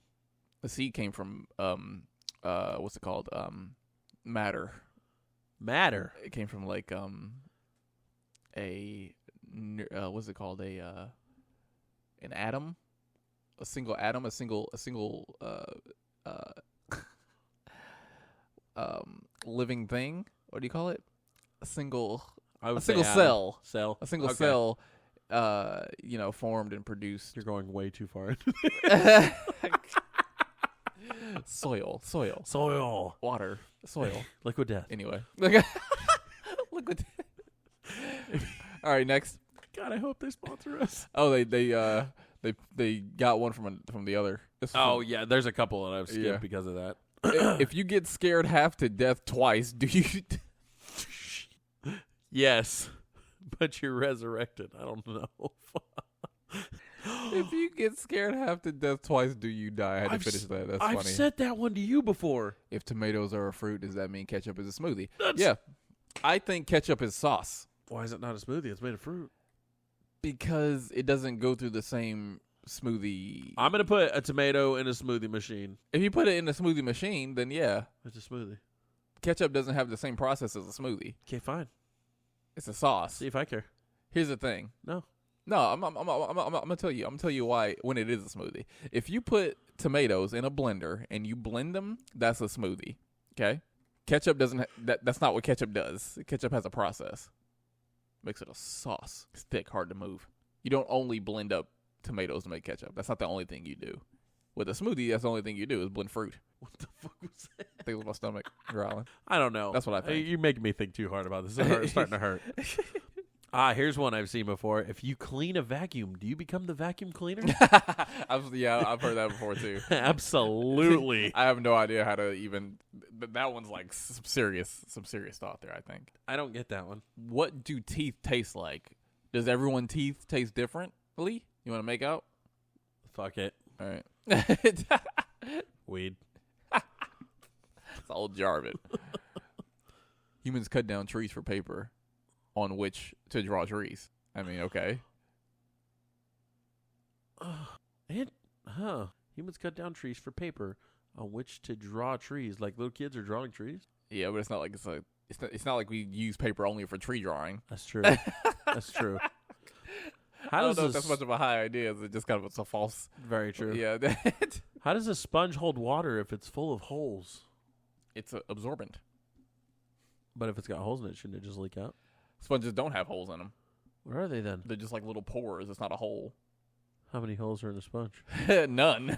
The seed came from what's it called? Matter. Matter. It came from like what's it called? An atom, a single atom, a single living thing. What do you call it? A single cell. Cell. A single Okay. cell. Formed and produced. You're going way too far. Soil, water, soil. Liquid death. Anyway, liquid. All right, next. God, I hope they sponsor us. Oh, they got one from the other. Yeah, there's a couple that I've skipped Yeah. because of that. If you get scared half to death twice, do you? Yes, but you're resurrected. I don't know. If you get scared half to death twice, do you die? I had to finish that. That's I've funny. said that one to you before. If tomatoes are a fruit, does that mean ketchup is a smoothie? That's- Yeah, I think ketchup is sauce Why is it not a smoothie? It's made of fruit. because it doesn't go through the same smoothie. I'm gonna put a tomato in a smoothie machine. If you put it in a smoothie machine, then yeah, It's a smoothie. ketchup doesn't have the same process as a smoothie. Okay, fine. It's a sauce. See if I care. Here's the thing. No. No, I'm gonna tell you. I'm gonna tell you why when it is a smoothie. If you put tomatoes in a blender and you blend them, that's a smoothie. Okay. Ketchup doesn't. That's not what ketchup does. Ketchup has a process. Makes it a sauce. It's thick, hard to move. You don't only blend up tomatoes to make ketchup. That's not the only thing you do. With a smoothie, that's the only thing you do is blend fruit. What the fuck was that? I think it was my stomach growling. I don't know. That's what I think. You're making me think too hard about this. It's starting to hurt. Here's one I've seen before. If you clean a vacuum, do you become the vacuum cleaner? I've heard that before too. Absolutely. I have no idea how to even. That one's like some serious thought there. I think. I don't get that one. What do teeth taste like? Does everyone's teeth taste differently? You want to make out? Fuck it. All right. It's Weed. old Jarvis. Humans cut down trees for paper on which to draw trees. I mean, okay. Humans cut down trees for paper on which to draw trees. Like little kids are drawing trees. Yeah, but it's not like it's not like we use paper only for tree drawing. That's true. That's true. I don't know if that's much of a high idea. It's just kind of a false. Very true. Yeah. How does a sponge hold water if it's full of holes? It's absorbent. But if it's got holes in it, shouldn't it just leak out? Sponges don't have holes in them. Where are they then? They're just like little pores. It's not a hole. How many holes are in the sponge? None.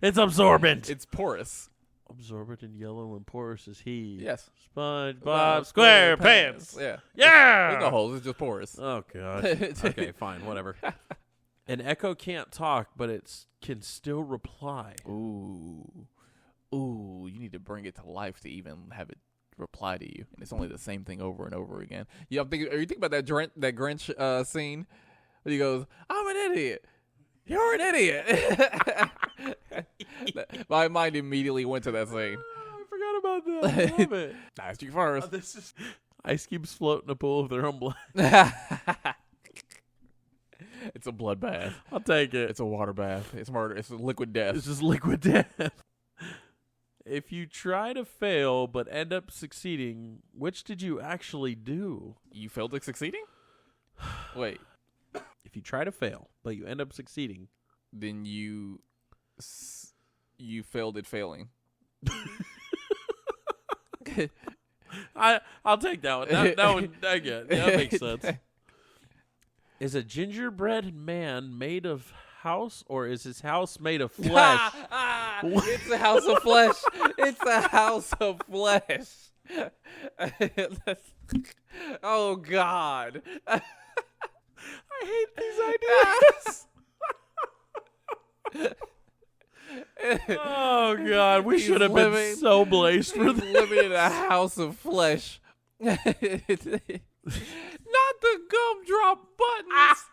It's absorbent. It's porous. Absorbent and yellow and porous as he. Yes. SpongeBob SquarePants. Yeah. Yeah. There's no holes. It's just porous. Oh god. Okay, fine, whatever. An echo can't talk, but it can still reply. Ooh, you need to bring it to life to even have it reply to you, and it's only the same thing over and over again. Yeah, are you thinking about that Grinch scene where he goes, "I'm an idiot. You're an idiot." My mind immediately went to that scene. I forgot about that. I love it. Ask you first. This is Ice Cube's float in a pool of their own blood. It's a bloodbath. I'll take it. It's a water bath. It's murder. It's a liquid death. It's just liquid death. If you try to fail but end up succeeding, which did you actually do? You failed at succeeding? Wait. If you try to fail but you end up succeeding, Then you failed at failing. I'll take that one. That one, I get. That makes sense. Is a gingerbread man made of house, or is his house made of flesh? It's a house of flesh. It's a house of flesh. Oh God. I hate these ideas. Oh God, we should have been so blazed for He's this. living in a house of flesh. Not the gumdrop buttons.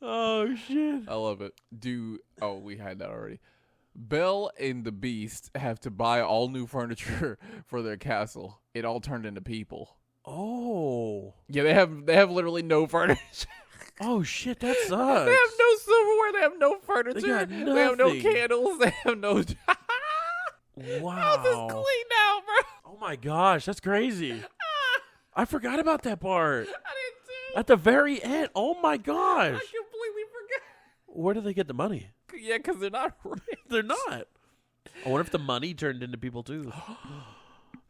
Oh shit. I love it. We had that already. Belle and the Beast have to buy all new furniture for their castle. It all turned into people. Oh. Yeah, they have literally no furniture. Oh shit, that sucks. They have no silverware. They have no furniture. got They have no nothing. candles. They have no. Wow. How's this clean now, bro? Oh my gosh, that's crazy. I forgot about that part. I didn't too. At the very end. Oh my I gosh. completely forgot. Where do they get the money? Yeah, because they're not rich. They're not. I wonder if the money turned into people too.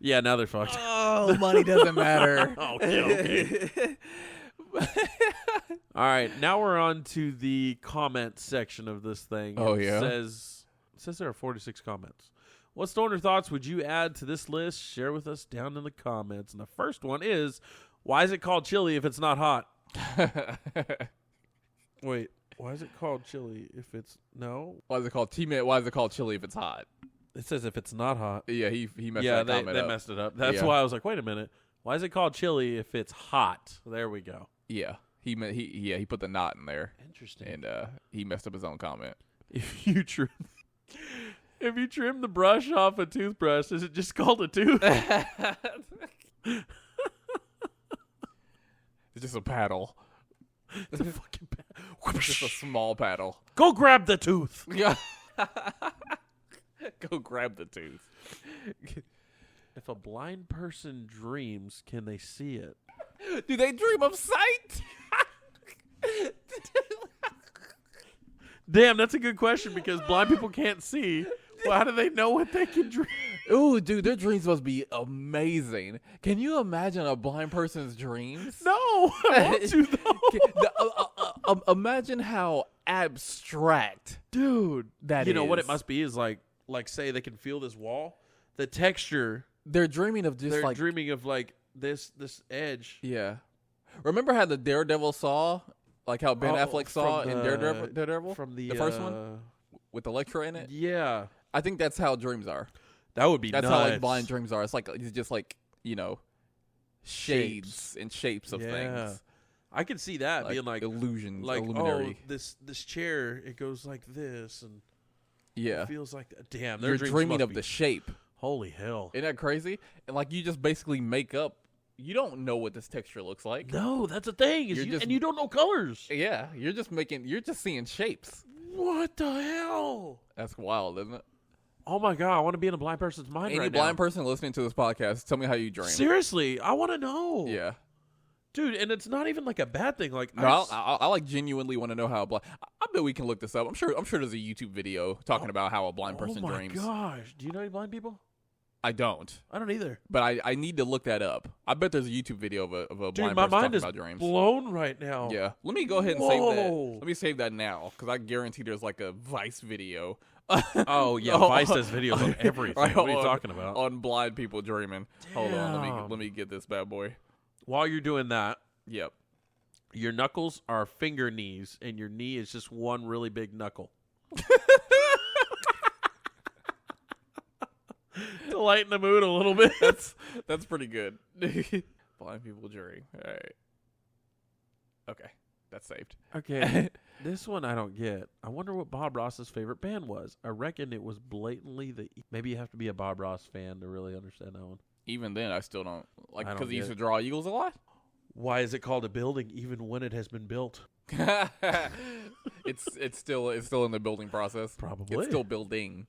Yeah, now they're fucked. Oh, money doesn't matter. Okay. All right, now we're on to the comment section of this thing. Oh, It yeah? says there are 46 comments. What stoner thoughts would you add to this list? Share with us down in the comments. And the first one is, why is it called chili if it's not hot? Wait, why is it called chili if it's no? Why is it called T-Man? Why is it called chili if it's hot? It says if it's not hot. Yeah, he messed Yeah, that they comment up. messed it up. That's Yeah. why I was like, wait a minute. Why is it called chili if it's hot? There we go. Yeah, he put the knot in there, Interesting. and he messed up his own comment. If you trim the brush off a toothbrush, is it just called a tooth? It's just a paddle. It's a fucking It's just a small paddle. Go grab the tooth. Yeah. Go grab the tooth. If a blind person dreams, can they see it? Do they dream of sight? Damn, that's a good question because blind people can't see. Well, how do they know what they can dream? Ooh, dude, their dreams must be amazing. Can you imagine a blind person's dreams? No, I want to though. Imagine how abstract, Dude, that you know what is. it must be is like say they can feel this wall, the texture. They're dreaming of just They're like dreaming of like this edge. yeah. Remember how the Daredevil saw, like how Ben Affleck saw from in the- Daredevil from the first one with Elektra in it. Yeah, I think that's how dreams are. that would be. That's nuts. how like blind dreams are. It's just like shades and shapes of Yeah. things. I can see that being like illusions, like illuminary. oh this chair it goes like this and Yeah, it feels like that. Damn, their you're dreams dreaming must of be- the shape. Holy hell! Isn't that crazy? And like you just basically make up. You don't know what this texture looks like. No, that's the thing. Is You're just- and you don't know colors. Yeah, you're just seeing shapes. What the hell? That's wild, isn't it? Oh my god! I want to be in a blind person's mind Any right blind now. person listening to this podcast, tell me how you dream. Seriously, I want to know. Yeah. dude, and it's not even like a bad thing. Like No, I like genuinely want to know how a blind. I bet we can look this up. I'm sure there's a YouTube video talking about how a blind person oh my dreams. gosh, do you know any blind people? I don't, I don't either. but I need to look that up. I bet there's a YouTube video of a Dude, blind my person mind talking is about dreams. blown right now. Yeah, let me go ahead and save that. Whoa. Let me save that now because I guarantee there's like a Vice video. Oh yeah, Vice does videos on everything. What are you talking about? On blind people dreaming. Hold on, Damn. let me get this bad boy. While you're doing that, Yep. your knuckles are finger knees, and your knee is just one really big knuckle. To lighten the mood a little bit. That's pretty good. Blind people dream. All right. Okay, that's saved. Okay, this one I don't get. I wonder what Bob Ross's favorite band was. I reckon it was blatantly the. Maybe you have to be a Bob Ross fan to really understand that one. Even then, I still don't like I don't because he used get to draw eagles a lot. Why is it called a building even when it has been built? It's still in the building process. Probably. It's still building.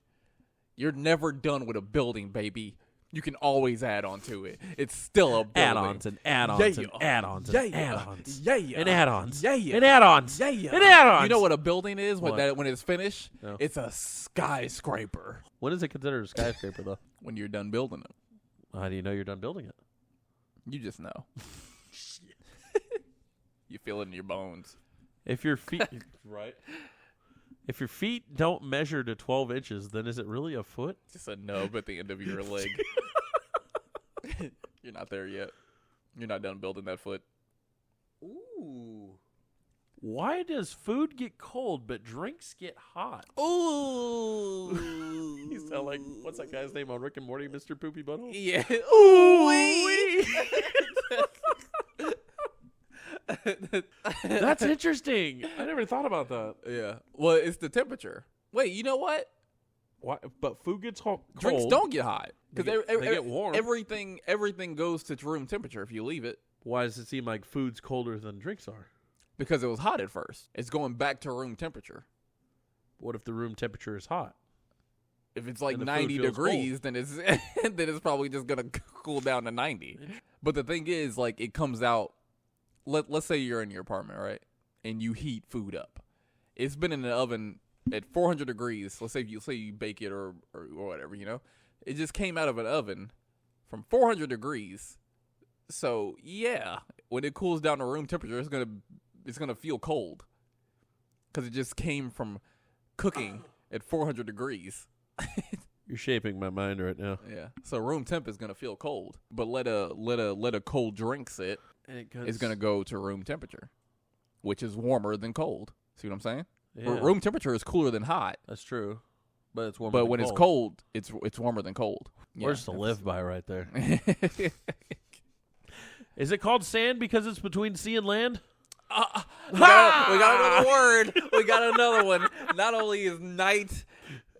You're never done with a building, baby. You can always add on to it. It's still a building. Add-ons and add-ons Yeah. and add-ons and Yeah. add-ons. Yeah. And add-ons. Yeah. And add-ons. Yeah. And add-ons. You know what a building is What? when it's finished? No. It's a skyscraper. When is it considered a skyscraper, though? When you're done building it. How do you know you're done building it? You just know. You feel it in your bones. If your feet... right. If your feet don't measure to 12 inches, then is it really a foot? Just a nub at the end of your leg. You're not there yet. You're not done building that foot. Ooh. Why does food get cold but drinks get hot? Ooh. You sound like, what's that guy's name on Rick and Morty, Mr. Poopy Butthole? Yeah. That's interesting. I never thought about that. Yeah. Well, it's the temperature. Wait, you know what? Why? But food gets cold. Drinks don't get hot because They get warm. Everything goes to room temperature if you leave it. Why does it seem like food's colder than drinks are? Because it was hot at first. It's going back to room temperature. What if the room temperature is hot? If it's like And the 90 food feels degrees, then it's probably just gonna cool down to 90. But the thing is, like, it comes out. Let's say you're in your apartment, right, and you heat food up. It's been in the oven at 400 degrees. Let's say you bake it or whatever, you know. It just came out of an oven from 400 degrees. So yeah, when it cools down to room temperature, it's gonna feel cold because it just came from cooking at 400 degrees. You're shaping my mind right now. Yeah. So room temp is gonna feel cold, but let a cold drink sit. And It's gonna go to room temperature, which is warmer than cold. See what I'm saying? Yeah, Room temperature is cooler than hot, that's true. But it's warmer. but than when it's cold, it's warmer than cold. Words to live by right there. Yeah. Is it called sand because it's between sea and land? We got another word. We got another one. Not only is night.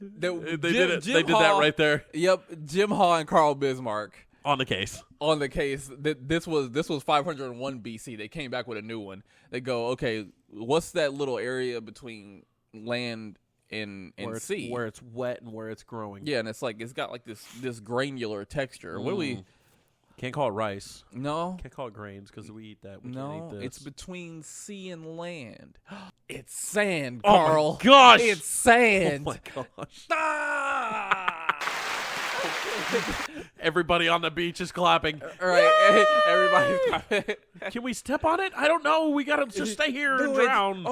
They did it. They did that right there Yep, Jim Haw and Carl Bismarck on the case. on the case. This was 501 BC. They came back with a new one. They go, okay, what's that little area between land and sea where it's wet and where it's growing? Yeah, and it's got like this granular texture. What do we? Can't call it rice. No, Can't call it grains because we eat that. We no, can't eat this. it's between sea and land. It's sand, Oh my Carl. gosh! It's sand. Oh my gosh! Ah! Everybody on the beach is clapping. All right, everybody's clapping. Can we step on it? I don't know. We gotta just stay here and drown.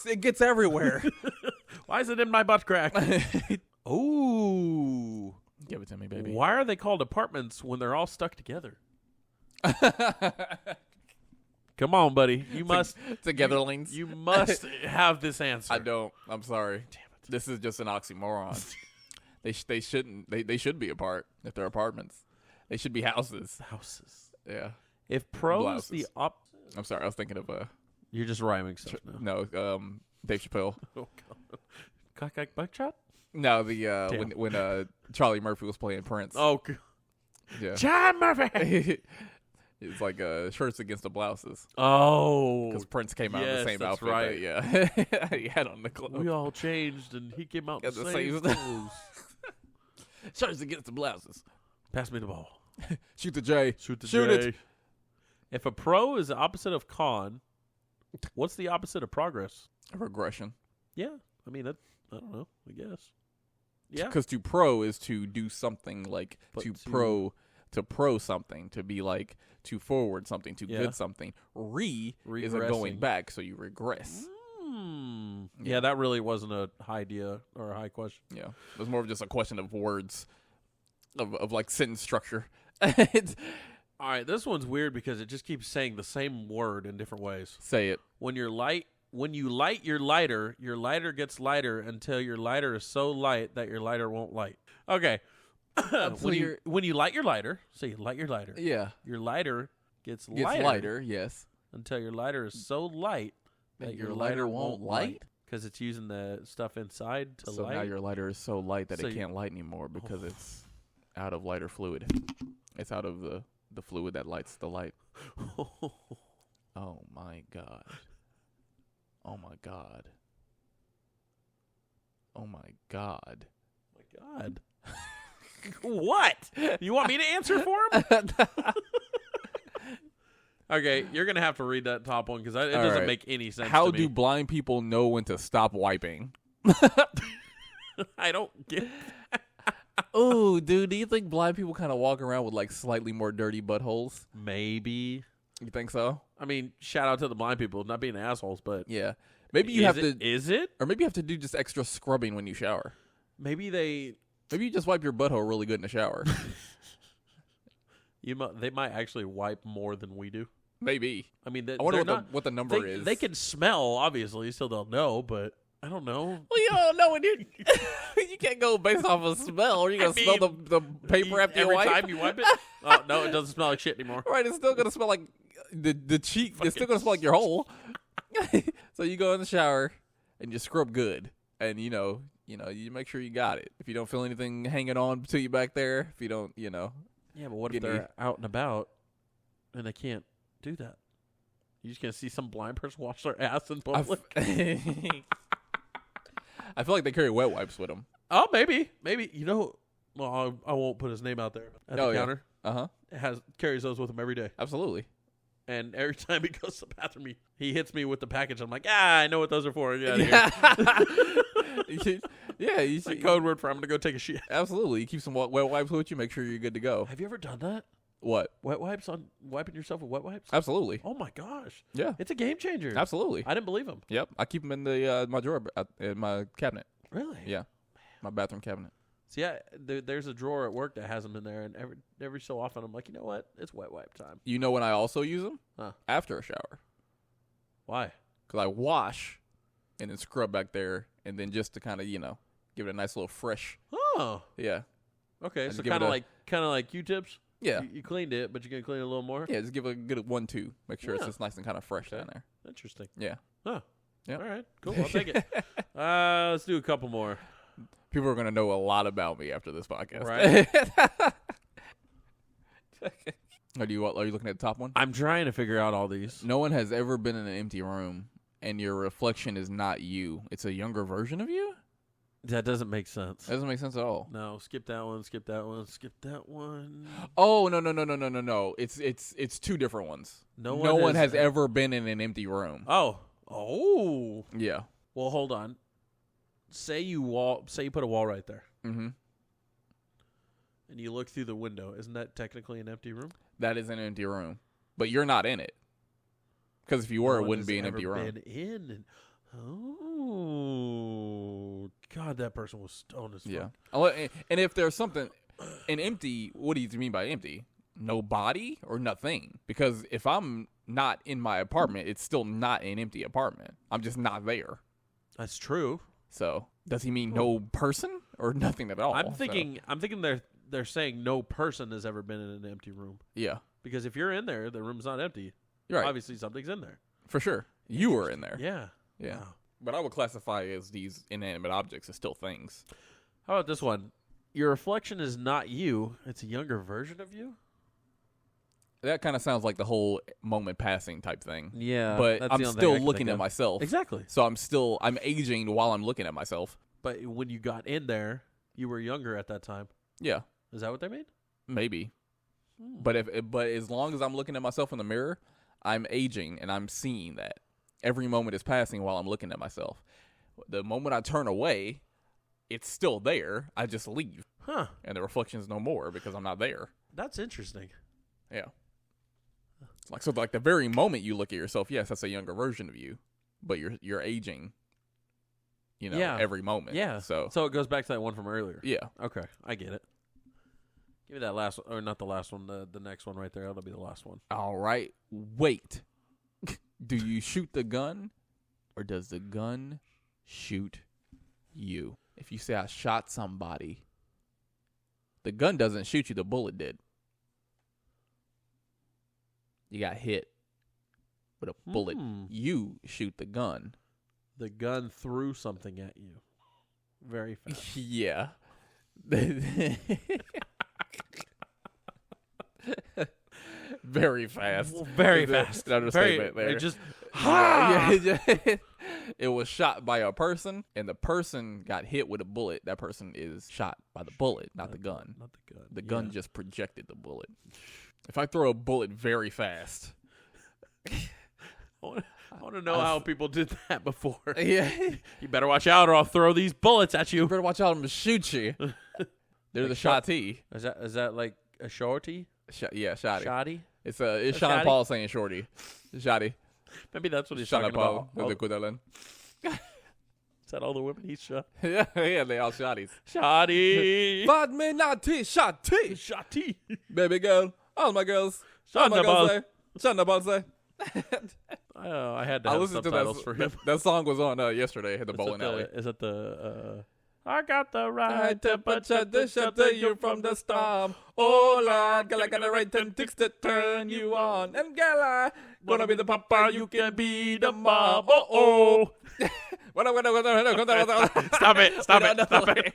It gets everywhere. Why is it in my butt crack? Ooh. Give it to me, baby. Why are they called apartments when they're all stuck together? Come on, buddy. You must Togetherlings. You must have this answer. I don't. I'm sorry. Damn it. This is just an oxymoron. They shouldn't. They should be apart if they're apartments. They should be houses. Houses. Yeah. If pros Blouses. the op. I'm sorry. I was thinking of You're just rhyming stuff now. Dave Chappelle. Oh God. Cock buckshot. No, the when Charlie Murphy was playing Prince. Oh. Yeah. John Murphy. It's like shirts against the blouses. Oh. Because Prince came out in yes, the same that's outfit. right. Yeah. He had on the clothes. We all changed, and he came out in the same same clothes. Shirts against the blouses. Pass me the ball. Shoot the J. Shoot the Shoot J. it. If a pro is the opposite of con, what's the opposite of progress? Regression. Yeah. I mean, I don't know. I guess. Yeah. Because to pro is to do something like But to to- pro something, to be like to forward something, to Yeah. good something. Is a going Regressing. back, so you regress. Yeah, that really wasn't a high idea or a high question. Yeah. It was more of just a question of words, of like sentence structure. It's- All right, this one's weird because it just keeps saying the same word in different ways. Say it. When you light your lighter gets lighter until your lighter is so light that your lighter won't light. Okay. when you light your lighter, so you light your lighter. Yeah. Your lighter gets Lighter, yes. until your lighter is so light that your lighter won't light because it's using the stuff inside to So light. now your lighter is so light that So it you- can't light anymore because it's out of lighter fluid. It's out of the fluid that lights the light. Oh my god. Oh my god. Oh my god. My God. What? You want me to answer for him? Okay, you're gonna have to read that top one because it All doesn't right. make any sense. How to do me. blind people know when to stop wiping? I don't get? Oh, dude, do you think blind people kind of walk around with like slightly more dirty buttholes? Maybe. You think so? I mean, shout out to the blind people, not being assholes, but Yeah. Maybe you have to, Is it? or maybe you have to do just extra scrubbing when you shower. Maybe they. Maybe you just wipe your butthole really good in the shower. They might actually wipe more than we do. Maybe. I mean, I wonder what the number is. They can smell, obviously, so they'll know. But I don't know. Well, you don't know when you you can't go based off of smell. Or you gonna smell the paper after you Every wipe. time you wipe it. Oh no, it doesn't smell like shit anymore. Right, it's still gonna smell like the cheek. It's still gonna smell like your hole. So you go in the shower and you scrub good, and you make sure you got it. If you don't feel anything hanging on to you back there, if you don't, Yeah, but what if Get they're out and about and they can't do that? You just gonna see some blind person wash their ass in public? I feel like they carry wet wipes with them. Oh, maybe. Well, I won't put his name out there at the counter. Carries those with him every day. Absolutely. And every time he goes to the bathroom, he hits me with the package. I'm like, I know what those are for. Get out of here. You It's a code word for I'm going to go take a shit. Absolutely. You keep some wet wipes with you, make sure you're good to go. Have you ever done that? What? Wet wipes on wiping yourself with wet wipes? Absolutely. Oh, my gosh. Yeah. It's a game changer. Absolutely. I didn't believe him. Yep. I keep them in the my drawer, in my cabinet. Really? Yeah. My bathroom cabinet. See, there's a drawer at work that has them in there, and every so often I'm like, you know what? It's wet wipe time. You know when I also use them? Huh. After a shower. Why? Because I wash and then scrub back there, and then just to kind of, give it a nice little fresh. Oh. Yeah. Okay, Just so give it kind of like Q-tips? Yeah. You cleaned it, but you're going to clean it a little more? Yeah, just give it a good 1-2. Make sure it's Yeah. just nice and kind of fresh down there. Interesting. Yeah. Huh. Yep. All right. Cool. I'll take it. Let's do a couple more. People are going to know a lot about me after this podcast. Right. Are you looking at the top one? I'm trying to figure out all these. No one has ever been in an empty room, and your reflection is not you. It's a younger version of you? That doesn't make sense. That doesn't make sense at all. No, skip that one, skip that one, skip that one. Oh, no. It's two different ones. No one one has ever been in an empty room. Oh. Yeah. Well, hold on. Say you put a wall right there. Mm-hmm. And you look through the window. Isn't that technically an empty room? That is an empty room. But you're not in it. Because if you were, it wouldn't be an empty room. Oh, God, that person was stoned as fuck. Yeah. And if there's something, an empty, what do you mean by empty? No body or nothing? Because if I'm not in my apartment, it's still not an empty apartment. I'm just not there. That's true. So does he mean no person or nothing at all? I'm thinking they're saying no person has ever been in an empty room. Yeah. Because if you're in there, the room's not empty. You're right. Obviously, something's in there. For sure. You were in there. Yeah. Yeah. Wow. But I would classify as these inanimate objects as still things. How about this one? Your reflection is not you. It's a younger version of you. That kind of sounds like the whole moment passing type thing. Yeah. But I'm still looking at myself. Exactly. So I'm aging while I'm looking at myself. But when you got in there, you were younger at that time. Yeah. Is that what they mean? Maybe. But as long as I'm looking at myself in the mirror, I'm aging and I'm seeing that. Every moment is passing while I'm looking at myself. The moment I turn away, it's still there. I just leave. Huh. And the reflection's no more because I'm not there. That's interesting. Yeah. So the very moment you look at yourself, yes, that's a younger version of you, but you're aging. Every moment. Yeah. So it goes back to that one from earlier. yeah. Okay, I get it. Give me that last one, or not the last one, the next one right there. That'll be the last one. All right. Wait. Do you shoot the gun, or does the gun shoot you? If you say I shot somebody, the gun doesn't shoot you. The bullet did. You got hit with a bullet. You shoot the gun. The gun threw something at you. Very fast. Yeah. Very fast. Very fast. Understatement there. It just it was shot by a person, and the person got hit with a bullet. That person is shot by the bullet, not the gun. Not the gun. The gun just projected the bullet. If I throw a bullet very fast, I want to know how people did that before. yeah, You better watch out, or I'll throw these bullets at you you. better watch out. I'm gonna shoot you. There's a shotty. Is that like a shorty? Yeah, shotty. Shoddy? It's A Sean shotty? Paul saying shorty. Shotty. Maybe that's what he's Sean talking Paul. about. Is that all the women he's shot? Yeah, they all shotties. Shoddy. Find me not tea, shotty. Shotty. Baby girl. All my girls. All my girls say. Shut up, say. I had to have subtitles for him. That song was on yesterday at the bowling alley. Is that the I got the right Right temperature temperature to shelter you from the storm. Oh Lord, girl, I got the right tactics to turn you on. And girl, I wanna be the papa, you can be the mom. Oh. Stop it. Stop it. Stop it.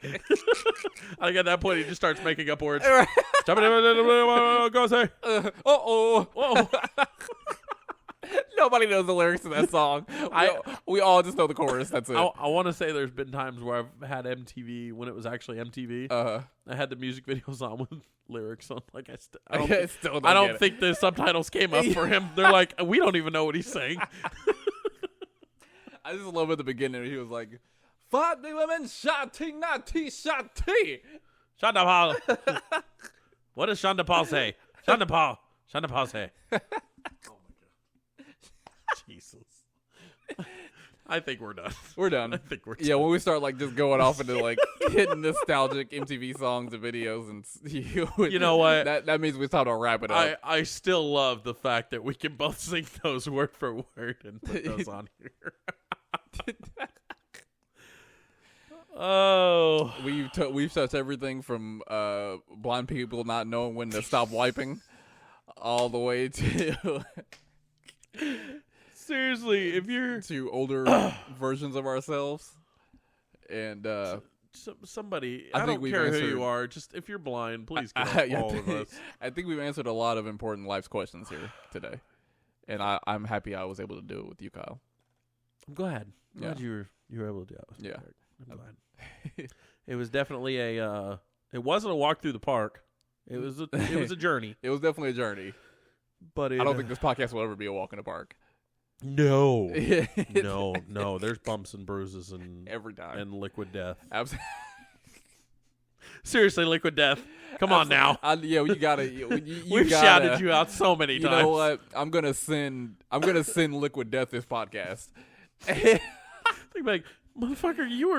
I think at that point he just starts making up words. Stop it. Go say. Oh. Nobody knows the lyrics to that song. We all just know the chorus. That's it. I want to say there's been times where I've had MTV when it was actually MTV. I had the music videos on with lyrics on. Like I don't think the subtitles came up for him. They're like, we don't even know what he's saying. I just love at the beginning. He was like, "Five big women, shot-tea, not-tea, shot-tea." Shonda Paul. What does Shonda Paul say? Shonda Paul say. Oh my god. Jesus. I think we're done. We're done. I think we're done. Yeah, when we start like just going off into like hitting nostalgic MTV songs and videos, and you know what? That means we start to wrap it up. I still love the fact that we can both sing those word for word and put those on here. Oh, we've touched everything from blind people not knowing when to stop wiping, all the way to seriously, if you're to older versions of ourselves, and somebody, I I think don't care who you are, just if you're blind, please get off all of us. I think we've answered a lot of important life's questions here today, and I'm happy I was able to do it with you, Kyle. I'm glad. You were able to do that. Yeah. I'm glad. It was definitely a. It wasn't a walk through the park. It was a journey. It was definitely a journey. But I don't think this podcast will ever be a walk in the park. No, no. There's bumps and bruises and every time and liquid death. Absolutely. Seriously, liquid death. Come on now. Yeah, you gotta. We've shouted you out so many times. You know what? I'm gonna send liquid death this podcast. Think like, motherfucker, you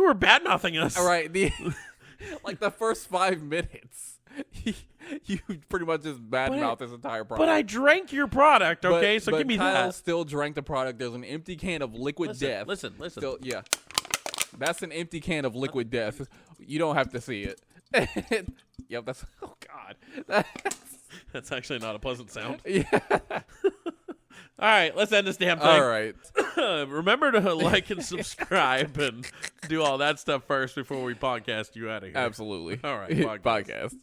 were bad mouthing us. All right, like the first 5 minutes, you pretty much just badmouth this entire product. But I drank your product, okay? So give me Kyle that. Still drank the product. There's an empty can of liquid death. Listen. Still, yeah, that's an empty can of liquid death. You don't have to see it. Yep, that's. Oh God, that's actually not a pleasant sound. Yeah. All right, let's end this damn thing. All right. Remember to like and subscribe and do all that stuff first before we podcast you out of here. Absolutely. All right, podcast.